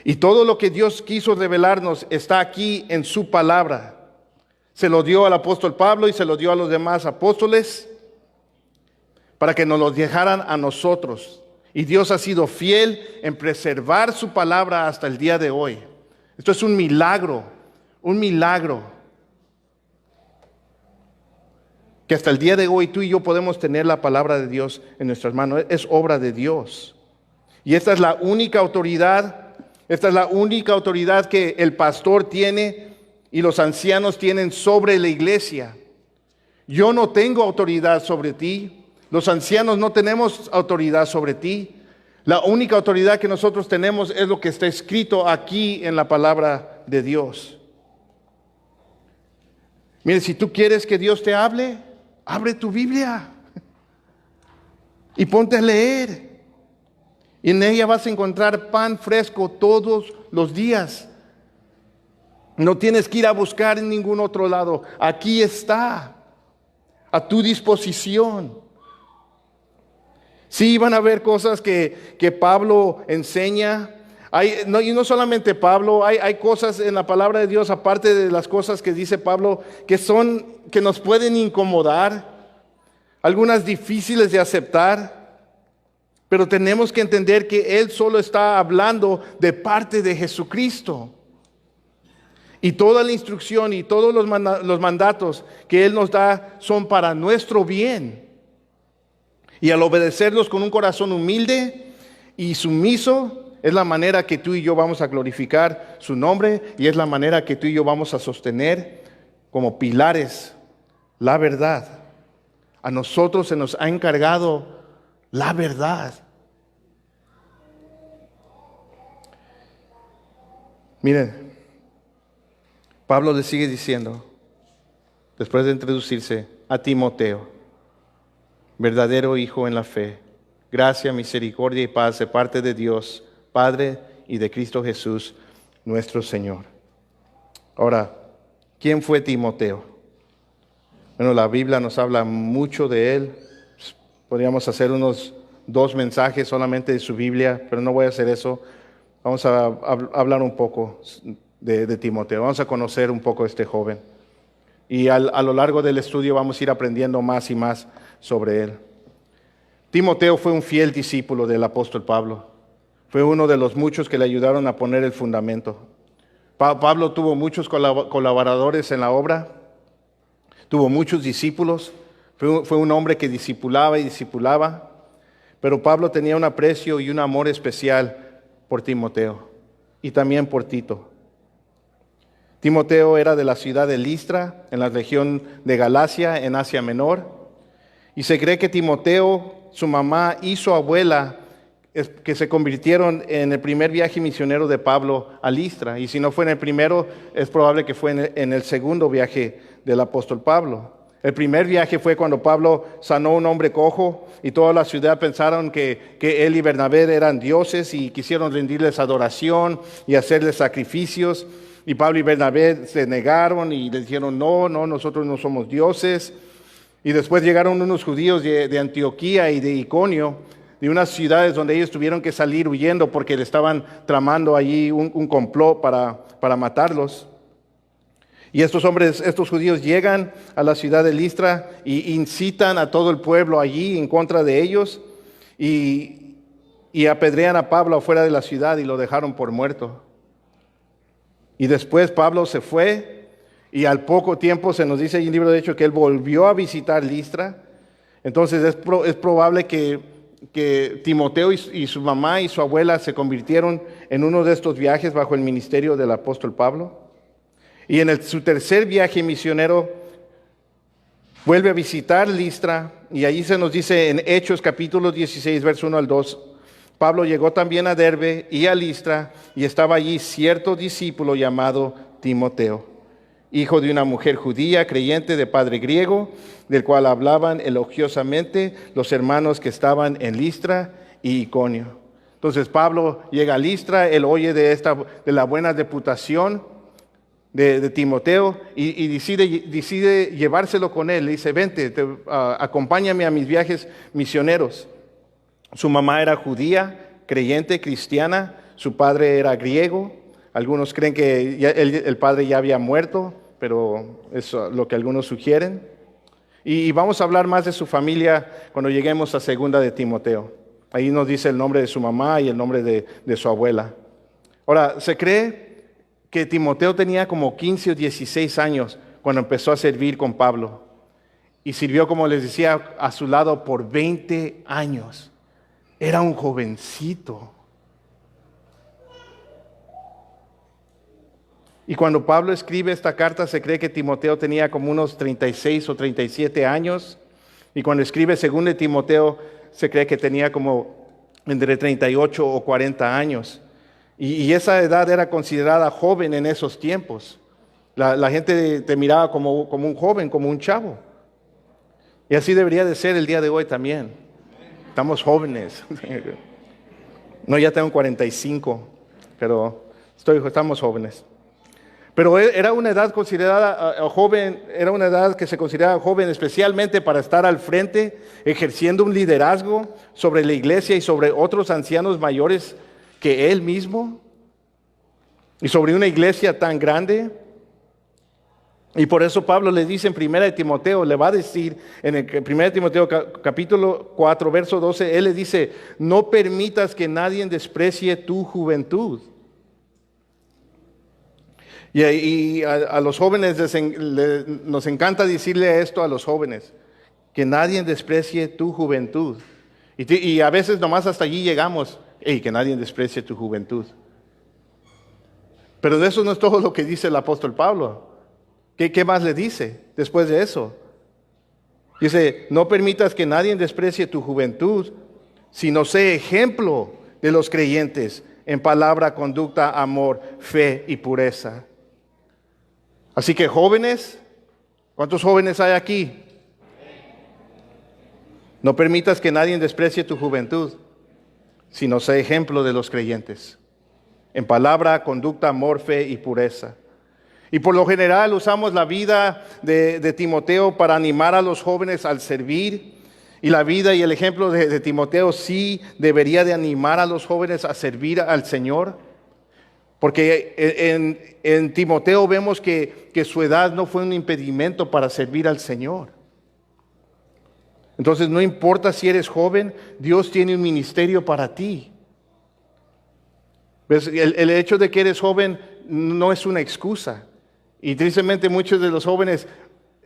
Y todo lo que Dios quiso revelarnos está aquí en su palabra. Se lo dio al apóstol Pablo y se lo dio a los demás apóstoles para que nos lo dejaran a nosotros. Y Dios ha sido fiel en preservar su palabra hasta el día de hoy. Esto es un milagro, un milagro. Que hasta el día de hoy tú y yo podemos tener la palabra de Dios en nuestras manos. Es obra de Dios. Y esta es la única autoridad. Esta es la única autoridad que el pastor tiene y los ancianos tienen sobre la iglesia. Yo no tengo autoridad sobre ti. Los ancianos no tenemos autoridad sobre ti. La única autoridad que nosotros tenemos es lo que está escrito aquí en la palabra de Dios. Mire, si tú quieres que Dios te hable, abre tu Biblia y ponte a leer. Y en ella vas a encontrar pan fresco todos los días. No tienes que ir a buscar en ningún otro lado. Aquí está, a tu disposición. Sí, van a haber cosas que Pablo enseña. Y no solamente Pablo, hay cosas en la palabra de Dios, aparte de las cosas que dice Pablo, que nos pueden incomodar, algunas difíciles de aceptar. Pero tenemos que entender que Él solo está hablando de parte de Jesucristo. Y toda la instrucción y todos los mandatos que Él nos da son para nuestro bien. Y al obedecerlos con un corazón humilde y sumiso, es la manera que tú y yo vamos a glorificar su nombre y es la manera que tú y yo vamos a sostener como pilares la verdad. A nosotros se nos ha encargado la verdad. Miren, Pablo le sigue diciendo, después de introducirse, a Timoteo, verdadero hijo en la fe, gracia, misericordia y paz de parte de Dios, Padre y de Cristo Jesús, nuestro Señor. Ahora, ¿quién fue Timoteo? Bueno, la Biblia nos habla mucho de él. Podríamos hacer unos 2 mensajes solamente de su Biblia, pero no voy a hacer eso. Vamos a hablar un poco de Timoteo. Vamos a conocer un poco a este joven. Y a lo largo del estudio vamos a ir aprendiendo más y más sobre él. Timoteo fue un fiel discípulo del apóstol Pablo. Fue uno de los muchos que le ayudaron a poner el fundamento. Pablo tuvo muchos colaboradores en la obra. Tuvo muchos discípulos. Fue un hombre que discipulaba y discipulaba. Pero Pablo tenía un aprecio y un amor especial por Timoteo y también por Tito. Timoteo era de la ciudad de Listra, en la región de Galacia, en Asia Menor. Y se cree que Timoteo, su mamá y su abuela, que se convirtieron en el primer viaje misionero de Pablo a Listra. Y si no fue en el primero, es probable que fue en el segundo viaje del apóstol Pablo. El primer viaje fue cuando Pablo sanó a un hombre cojo y toda la ciudad pensaron que él y Bernabé eran dioses y quisieron rendirles adoración y hacerles sacrificios. Y Pablo y Bernabé se negaron y les dijeron, no, nosotros no somos dioses. Y después llegaron unos judíos de Antioquía y de Iconio, de unas ciudades donde ellos tuvieron que salir huyendo porque le estaban tramando allí un complot para matarlos. Y estos judíos llegan a la ciudad de Listra y incitan a todo el pueblo allí en contra de ellos y apedrean a Pablo afuera de la ciudad y lo dejaron por muerto. Y después Pablo se fue y al poco tiempo se nos dice en el libro de Hechos que él volvió a visitar Listra. Entonces es probable que Timoteo y su mamá y su abuela se convirtieron en uno de estos viajes bajo el ministerio del apóstol Pablo. Y en su tercer viaje misionero vuelve a visitar Listra y allí se nos dice en Hechos capítulo 16, verso 1 al 2, Pablo llegó también a Derbe y a Listra y estaba allí cierto discípulo llamado Timoteo, hijo de una mujer judía creyente de padre griego, del cual hablaban elogiosamente los hermanos que estaban en Listra y Iconio. Entonces Pablo llega a Listra, él oye de la buena reputación de Timoteo y decide llevárselo con él. Le dice, vente, acompáñame a mis viajes misioneros. Su mamá era judía, creyente, cristiana. Su padre era griego. Algunos creen que el padre ya había muerto, pero es lo que algunos sugieren. Y vamos a hablar más de su familia cuando lleguemos a segunda de Timoteo. Ahí nos dice el nombre de su mamá y el nombre de su abuela. Ahora, se cree que Timoteo tenía como 15 o 16 años cuando empezó a servir con Pablo. Y sirvió, como les decía, a su lado por 20 años. Era un jovencito. Y cuando Pablo escribe esta carta, se cree que Timoteo tenía como unos 36 o 37 años. Y cuando escribe según de Timoteo, se cree que tenía como entre 38 o 40 años. Y esa edad era considerada joven en esos tiempos. La gente te miraba como un joven, como un chavo. Y así debería de ser el día de hoy también. Estamos jóvenes. No, ya tengo 45, pero estamos jóvenes. Pero era una edad considerada joven, era una edad que se consideraba joven especialmente para estar al frente, ejerciendo un liderazgo sobre la iglesia y sobre otros ancianos mayores que él mismo, y sobre una iglesia tan grande. Y por eso Pablo le dice en 1 de Timoteo, le va a decir en el 1 de Timoteo capítulo 4, verso 12, él le dice, no permitas que nadie desprecie tu juventud. Y a los jóvenes nos encanta decirle esto a los jóvenes, que nadie desprecie tu juventud. Y a veces nomás hasta allí llegamos, que nadie desprecie tu juventud. Pero de eso no es todo lo que dice el apóstol Pablo. ¿Qué más le dice después de eso? Dice, no permitas que nadie desprecie tu juventud, sino sé ejemplo de los creyentes en palabra, conducta, amor, fe y pureza. Así que jóvenes, ¿cuántos jóvenes hay aquí? No permitas que nadie desprecie tu juventud, sino sé ejemplo de los creyentes en palabra, conducta, amor, fe y pureza. Y por lo general usamos la vida de Timoteo para animar a los jóvenes al servir. Y la vida y el ejemplo de Timoteo sí debería de animar a los jóvenes a servir al Señor. Porque en Timoteo vemos que su edad no fue un impedimento para servir al Señor. Entonces no importa si eres joven, Dios tiene un ministerio para ti. ¿Ves? El hecho de que eres joven no es una excusa. Y tristemente muchos de los jóvenes,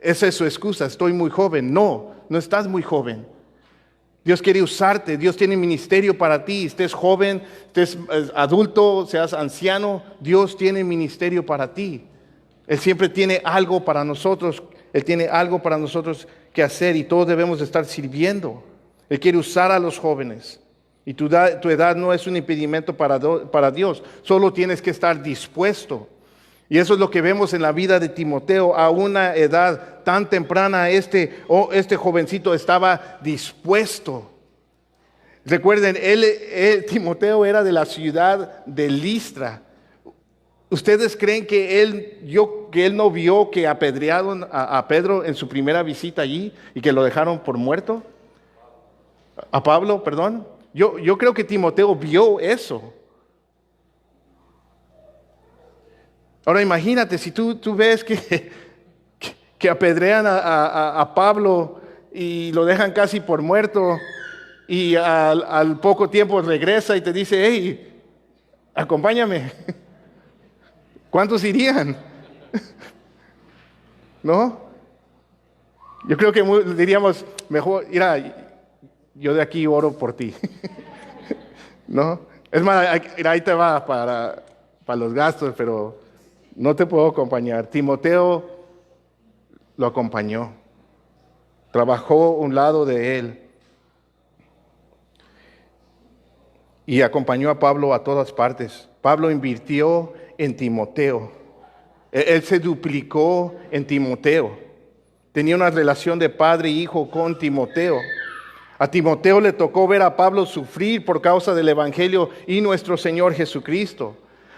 esa es su excusa, estoy muy joven. No estás muy joven. Dios quiere usarte, Dios tiene ministerio para ti, estés joven, estés adulto, seas anciano, Dios tiene ministerio para ti. Él siempre tiene algo para nosotros, Él tiene algo para nosotros que hacer y todos debemos de estar sirviendo. Él quiere usar a los jóvenes y tu edad no es un impedimento para Dios, solo tienes que estar dispuesto. Y eso es lo que vemos en la vida de Timoteo. A una edad tan temprana, este jovencito estaba dispuesto. Recuerden, Timoteo era de la ciudad de Listra. ¿Ustedes creen que él no vio que apedrearon a Pedro en su primera visita allí y que lo dejaron por muerto? A Pablo, perdón. Yo creo que Timoteo vio eso. Ahora imagínate, si tú ves que apedrean a Pablo y lo dejan casi por muerto y al poco tiempo regresa y te dice, hey, acompáñame. ¿Cuántos irían? ¿No? Yo creo que diríamos, mejor, mira, yo de aquí oro por ti. ¿No? Es más, ahí te va para los gastos, pero no te puedo acompañar. Timoteo lo acompañó. Trabajó a un lado de él. Y acompañó a Pablo a todas partes. Pablo invirtió en Timoteo. Él se duplicó en Timoteo. Tenía una relación de padre e hijo con Timoteo. A Timoteo le tocó ver a Pablo sufrir por causa del Evangelio y nuestro Señor Jesucristo.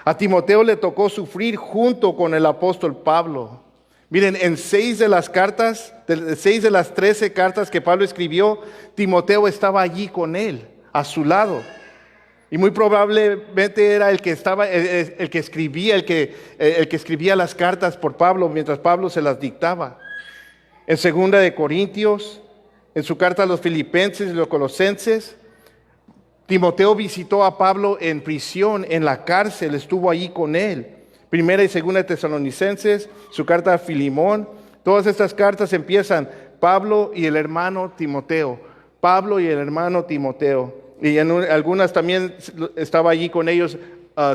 A Timoteo le tocó sufrir junto con el apóstol Pablo. Miren, en 6 de las 13 cartas que Pablo escribió, Timoteo estaba allí con él, a su lado. Y muy probablemente era el que escribía las cartas por Pablo mientras Pablo se las dictaba. En 2 de Corintios, en su carta a los Filipenses y los Colosenses, Timoteo visitó a Pablo en prisión, en la cárcel, estuvo allí con él. 1 y 2 de Tesalonicenses, su carta a Filimón, todas estas cartas empiezan Pablo y el hermano Timoteo, Pablo y el hermano Timoteo. Y en algunas también estaba allí con ellos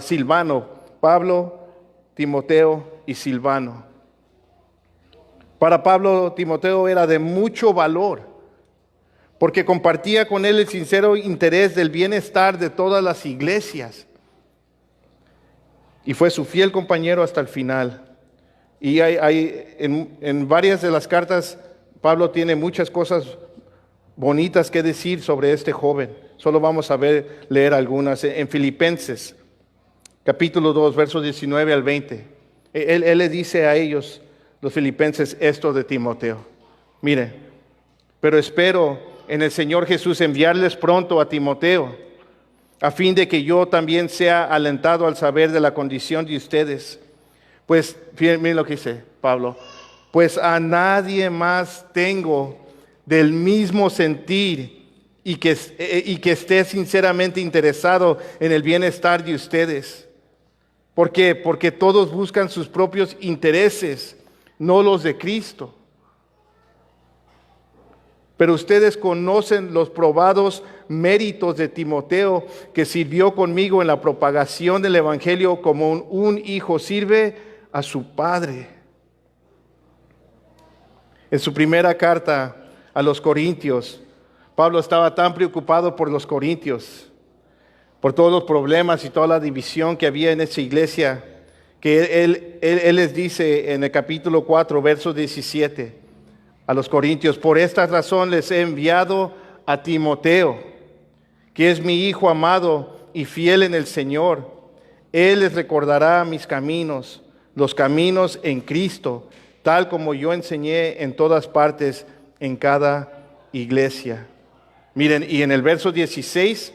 Silvano, Pablo, Timoteo y Silvano. Para Pablo, Timoteo era de mucho valor, porque compartía con él el sincero interés del bienestar de todas las iglesias. Y fue su fiel compañero hasta el final. Y en varias de las cartas, Pablo tiene muchas cosas bonitas que decir sobre este joven. Solo vamos a leer algunas. En Filipenses, capítulo 2, versos 19 al 20. Él le dice a ellos, los filipenses, esto de Timoteo. Mire, pero espero en el Señor Jesús enviarles pronto a Timoteo, a fin de que yo también sea alentado al saber de la condición de ustedes. Pues, miren lo que dice Pablo, pues a nadie más tengo del mismo sentir y que esté sinceramente interesado en el bienestar de ustedes. ¿Por qué? Porque todos buscan sus propios intereses, no los de Cristo. Pero ustedes conocen los probados méritos de Timoteo, que sirvió conmigo en la propagación del evangelio como un hijo sirve a su padre. En su primera carta a los Corintios, Pablo estaba tan preocupado por los corintios, por todos los problemas y toda la división que había en esa iglesia, que él les dice en el capítulo 4, verso 17, a los corintios: por esta razón les he enviado a Timoteo, que es mi hijo amado y fiel en el Señor. Él les recordará mis caminos, los caminos en Cristo, tal como yo enseñé en todas partes, en cada iglesia. Miren, y en el verso 16,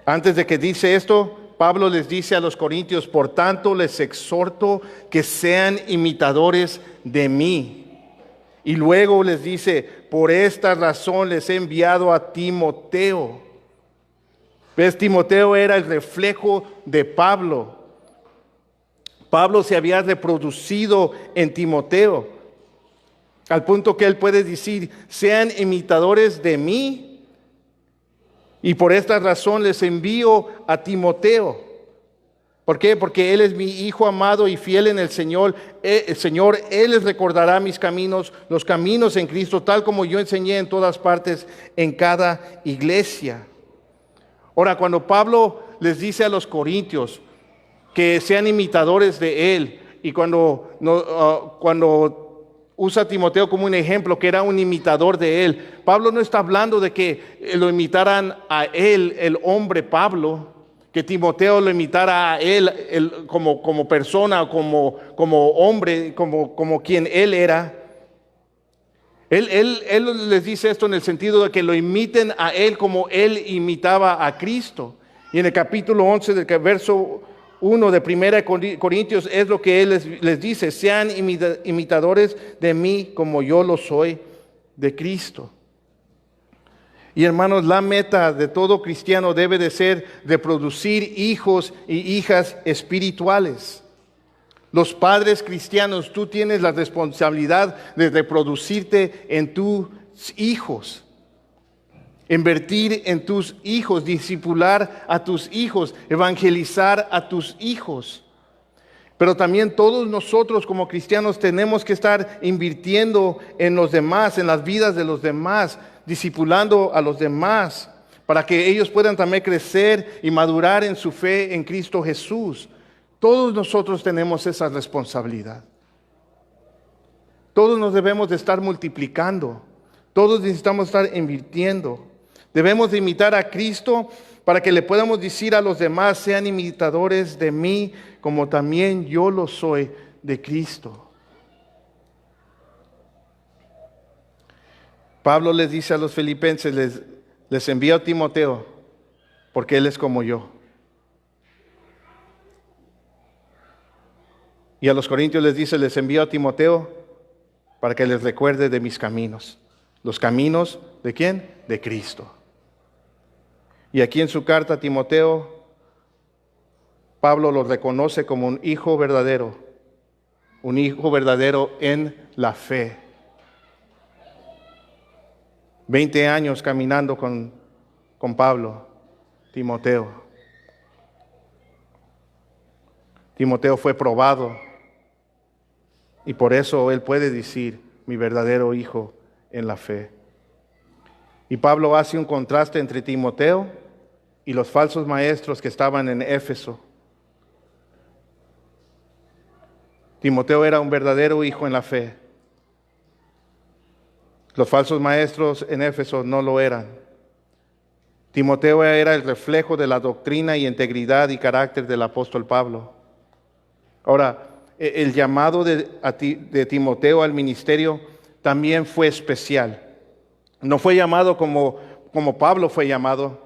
antes de que dice esto, Pablo les dice a los corintios: por tanto les exhorto que sean imitadores de mí. Y luego les dice: por esta razón les he enviado a Timoteo. ¿Ves? Timoteo era el reflejo de Pablo. Pablo se había reproducido en Timoteo, al punto que él puede decir: sean imitadores de mí. Y por esta razón les envío a Timoteo. ¿Por qué? Porque él es mi hijo amado y fiel en el Señor. Él les recordará mis caminos, los caminos en Cristo, tal como yo enseñé en todas partes, en cada iglesia. Ahora, cuando Pablo les dice a los corintios que sean imitadores de él, y cuando usa a Timoteo como un ejemplo, que era un imitador de él, Pablo no está hablando de que lo imitaran a él, el hombre Pablo, que Timoteo lo imitara a él como persona, como hombre, como quien él era. Él les dice esto en el sentido de que lo imiten a él como él imitaba a Cristo. Y en el capítulo 11 del verso 1 de 1 Corintios es lo que él les dice: sean imitadores de mí como yo lo soy de Cristo. Y hermanos, la meta de todo cristiano debe de ser de producir hijos y hijas espirituales. Los padres cristianos, tú tienes la responsabilidad de reproducirte en tus hijos, invertir en tus hijos, discipular a tus hijos, evangelizar a tus hijos. Pero también todos nosotros como cristianos tenemos que estar invirtiendo en los demás, en las vidas de los demás, discipulando a los demás, para que ellos puedan también crecer y madurar en su fe en Cristo Jesús. Todos nosotros tenemos esa responsabilidad. Todos nos debemos de estar multiplicando. Todos necesitamos estar invirtiendo. Debemos de imitar a Cristo para que le podamos decir a los demás, sean imitadores de mí, como también yo lo soy de Cristo. Pablo les dice a los filipenses, les envío a Timoteo, porque él es como yo. Y a los corintios les dice, les envío a Timoteo para que les recuerde de mis caminos. ¿Los caminos de quién? De Cristo. Y aquí en su carta a Timoteo, Pablo lo reconoce como un hijo verdadero en la fe. 20 años caminando con Pablo, Timoteo. Timoteo fue probado y por eso él puede decir, mi verdadero hijo en la fe. Y Pablo hace un contraste entre Timoteo y los falsos maestros que estaban en Éfeso. Timoteo era un verdadero hijo en la fe. Los falsos maestros en Éfeso no lo eran. Timoteo era el reflejo de la doctrina y integridad y carácter del apóstol Pablo. Ahora, el llamado de Timoteo al ministerio también fue especial. No fue llamado como Pablo fue llamado.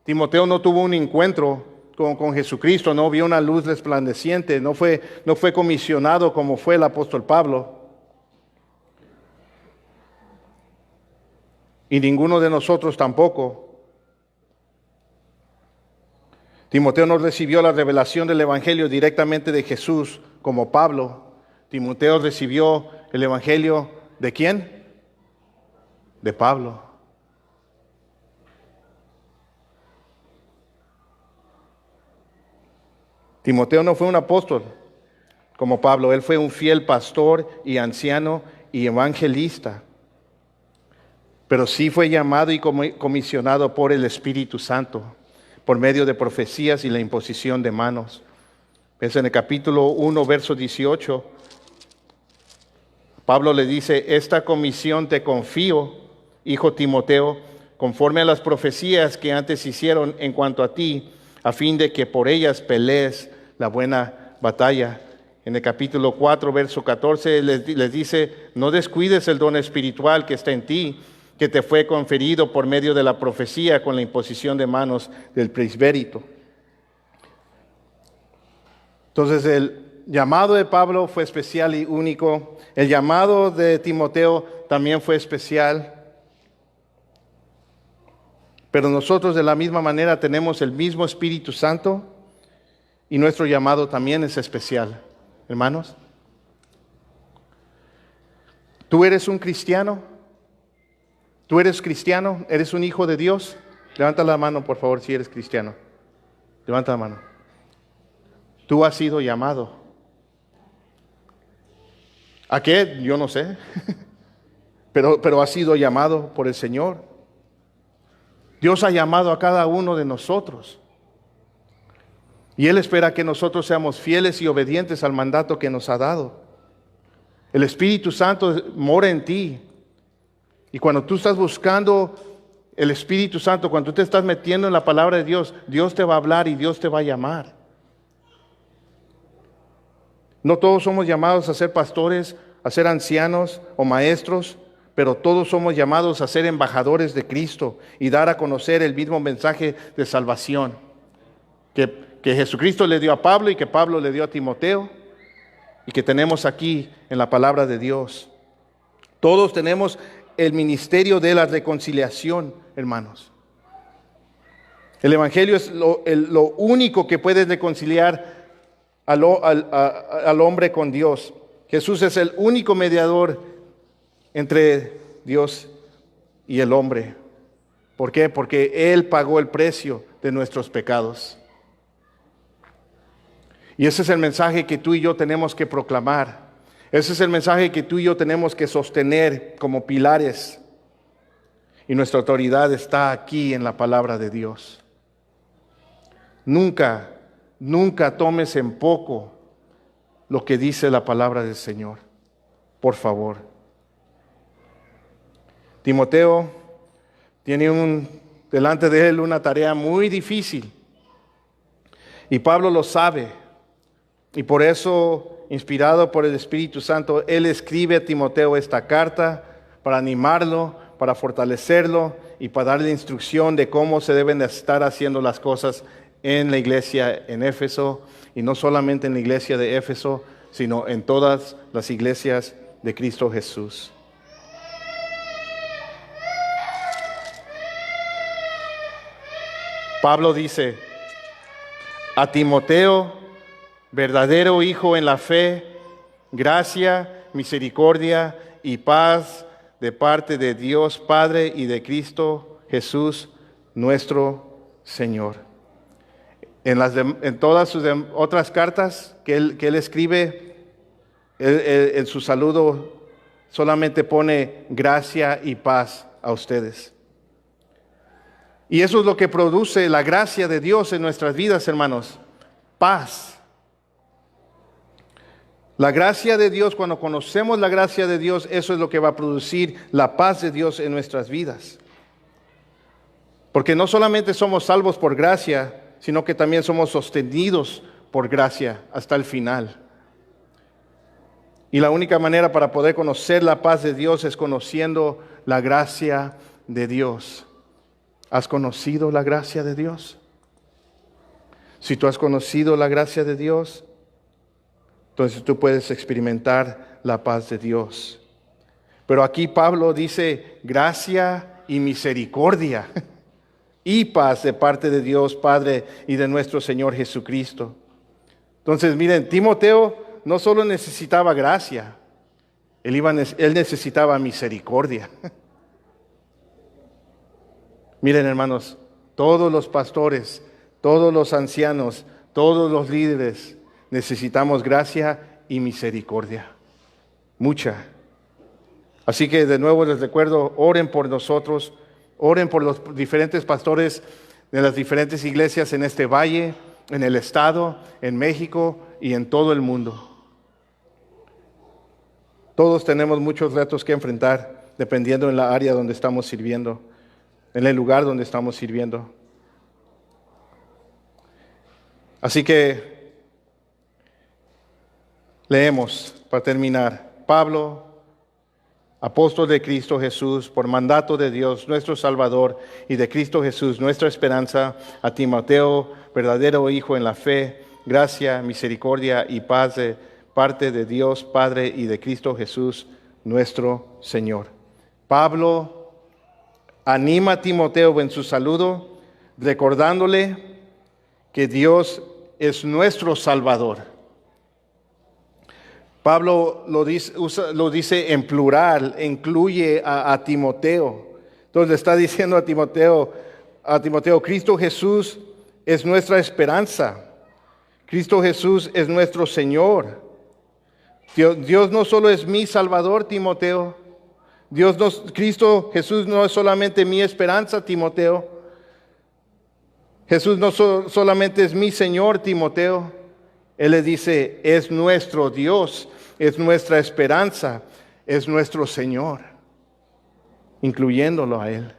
Timoteo no tuvo un encuentro con Jesucristo, no vio una luz resplandeciente, no fue comisionado como fue el apóstol Pablo. Y ninguno de nosotros tampoco. Timoteo no recibió la revelación del Evangelio directamente de Jesús como Pablo. Timoteo recibió el Evangelio ¿de quién? De Pablo. Timoteo no fue un apóstol como Pablo, él fue un fiel pastor y anciano y evangelista. Pero sí fue llamado y comisionado por el Espíritu Santo, por medio de profecías y la imposición de manos. Es en el capítulo 1, verso 18. Pablo le dice, esta comisión te confío, hijo Timoteo, conforme a las profecías que antes hicieron en cuanto a ti, a fin de que por ellas pelees la buena batalla. En el capítulo 4, verso 14, les dice, no descuides el don espiritual que está en ti, que te fue conferido por medio de la profecía con la imposición de manos del presbítero. Entonces el llamado de Pablo fue especial y único. El llamado de Timoteo también fue especial. Pero nosotros de la misma manera tenemos el mismo Espíritu Santo y nuestro llamado también es especial. Hermanos, ¿tú eres un cristiano? ¿Tú eres cristiano? ¿Eres un hijo de Dios? Levanta la mano, por favor, si eres cristiano. Levanta la mano. Tú has sido llamado. ¿A qué? Yo no sé. Pero has sido llamado por el Señor. Dios ha llamado a cada uno de nosotros. Y Él espera que nosotros seamos fieles y obedientes al mandato que nos ha dado. El Espíritu Santo mora en ti. Y cuando tú estás buscando el Espíritu Santo, cuando tú te estás metiendo en la palabra de Dios, Dios te va a hablar y Dios te va a llamar. No todos somos llamados a ser pastores, a ser ancianos o maestros, pero todos somos llamados a ser embajadores de Cristo y dar a conocer el mismo mensaje de salvación que Jesucristo le dio a Pablo y que Pablo le dio a Timoteo y que tenemos aquí en la palabra de Dios. Todos tenemos el ministerio de la reconciliación, hermanos. El Evangelio es lo único que puede reconciliar al hombre con Dios. Jesús es el único mediador entre Dios y el hombre. ¿Por qué? Porque Él pagó el precio de nuestros pecados. Y ese es el mensaje que tú y yo tenemos que proclamar. Ese es el mensaje que tú y yo tenemos que sostener como pilares. Y nuestra autoridad está aquí en la palabra de Dios. Nunca tomes en poco lo que dice la palabra del Señor. Por favor. Timoteo tiene un delante de él una tarea muy difícil. Y Pablo lo sabe. Y por eso, inspirado por el Espíritu Santo, él escribe a Timoteo esta carta para animarlo, para fortalecerlo y para darle instrucción de cómo se deben de estar haciendo las cosas en la iglesia en Éfeso, y no solamente en la iglesia de Éfeso, sino en todas las iglesias de Cristo Jesús. Pablo dice: a Timoteo, verdadero hijo en la fe, gracia, misericordia y paz de parte de Dios Padre y de Cristo Jesús, nuestro Señor. En todas sus otras cartas que él escribe, en su saludo solamente pone gracia y paz a ustedes. Y eso es lo que produce la gracia de Dios en nuestras vidas, hermanos. Paz. La gracia de Dios, cuando conocemos la gracia de Dios, eso es lo que va a producir la paz de Dios en nuestras vidas. Porque no solamente somos salvos por gracia, sino que también somos sostenidos por gracia hasta el final. Y la única manera para poder conocer la paz de Dios es conociendo la gracia de Dios. ¿Has conocido la gracia de Dios? Si tú has conocido la gracia de Dios, entonces tú puedes experimentar la paz de Dios. Pero aquí Pablo dice gracia y misericordia y paz de parte de Dios Padre y de nuestro Señor Jesucristo. Entonces miren, Timoteo no solo necesitaba gracia, él necesitaba misericordia. Miren, hermanos, todos los pastores, todos los ancianos, todos los líderes necesitamos gracia y misericordia. Mucha. Así que de nuevo les recuerdo, oren por nosotros, oren por los diferentes pastores de las diferentes iglesias en este valle, en el estado, en México y en todo el mundo. Todos tenemos muchos retos que enfrentar dependiendo en la área donde estamos sirviendo, en el lugar donde estamos sirviendo. Así que leemos para terminar. Pablo, apóstol de Cristo Jesús, por mandato de Dios, nuestro Salvador, y de Cristo Jesús, nuestra esperanza, a Timoteo, verdadero hijo en la fe, gracia, misericordia y paz de parte de Dios Padre y de Cristo Jesús, nuestro Señor. Pablo anima a Timoteo en su saludo, recordándole que Dios es nuestro Salvador. Pablo lo dice en plural, incluye a Timoteo. Entonces le está diciendo a Timoteo, Cristo Jesús es nuestra esperanza. Cristo Jesús es nuestro Señor. Dios no solo es mi Salvador, Timoteo. Cristo Jesús no es solamente mi esperanza, Timoteo. Jesús no solamente es mi Señor, Timoteo. Él le dice, es nuestro Dios, es nuestra esperanza, es nuestro Señor, incluyéndolo a Él.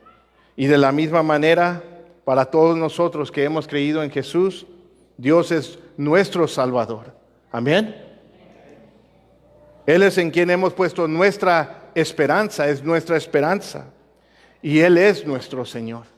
Y de la misma manera, para todos nosotros que hemos creído en Jesús, Dios es nuestro Salvador. Amén. Él es en quien hemos puesto nuestra esperanza, es nuestra esperanza. Y Él es nuestro Señor.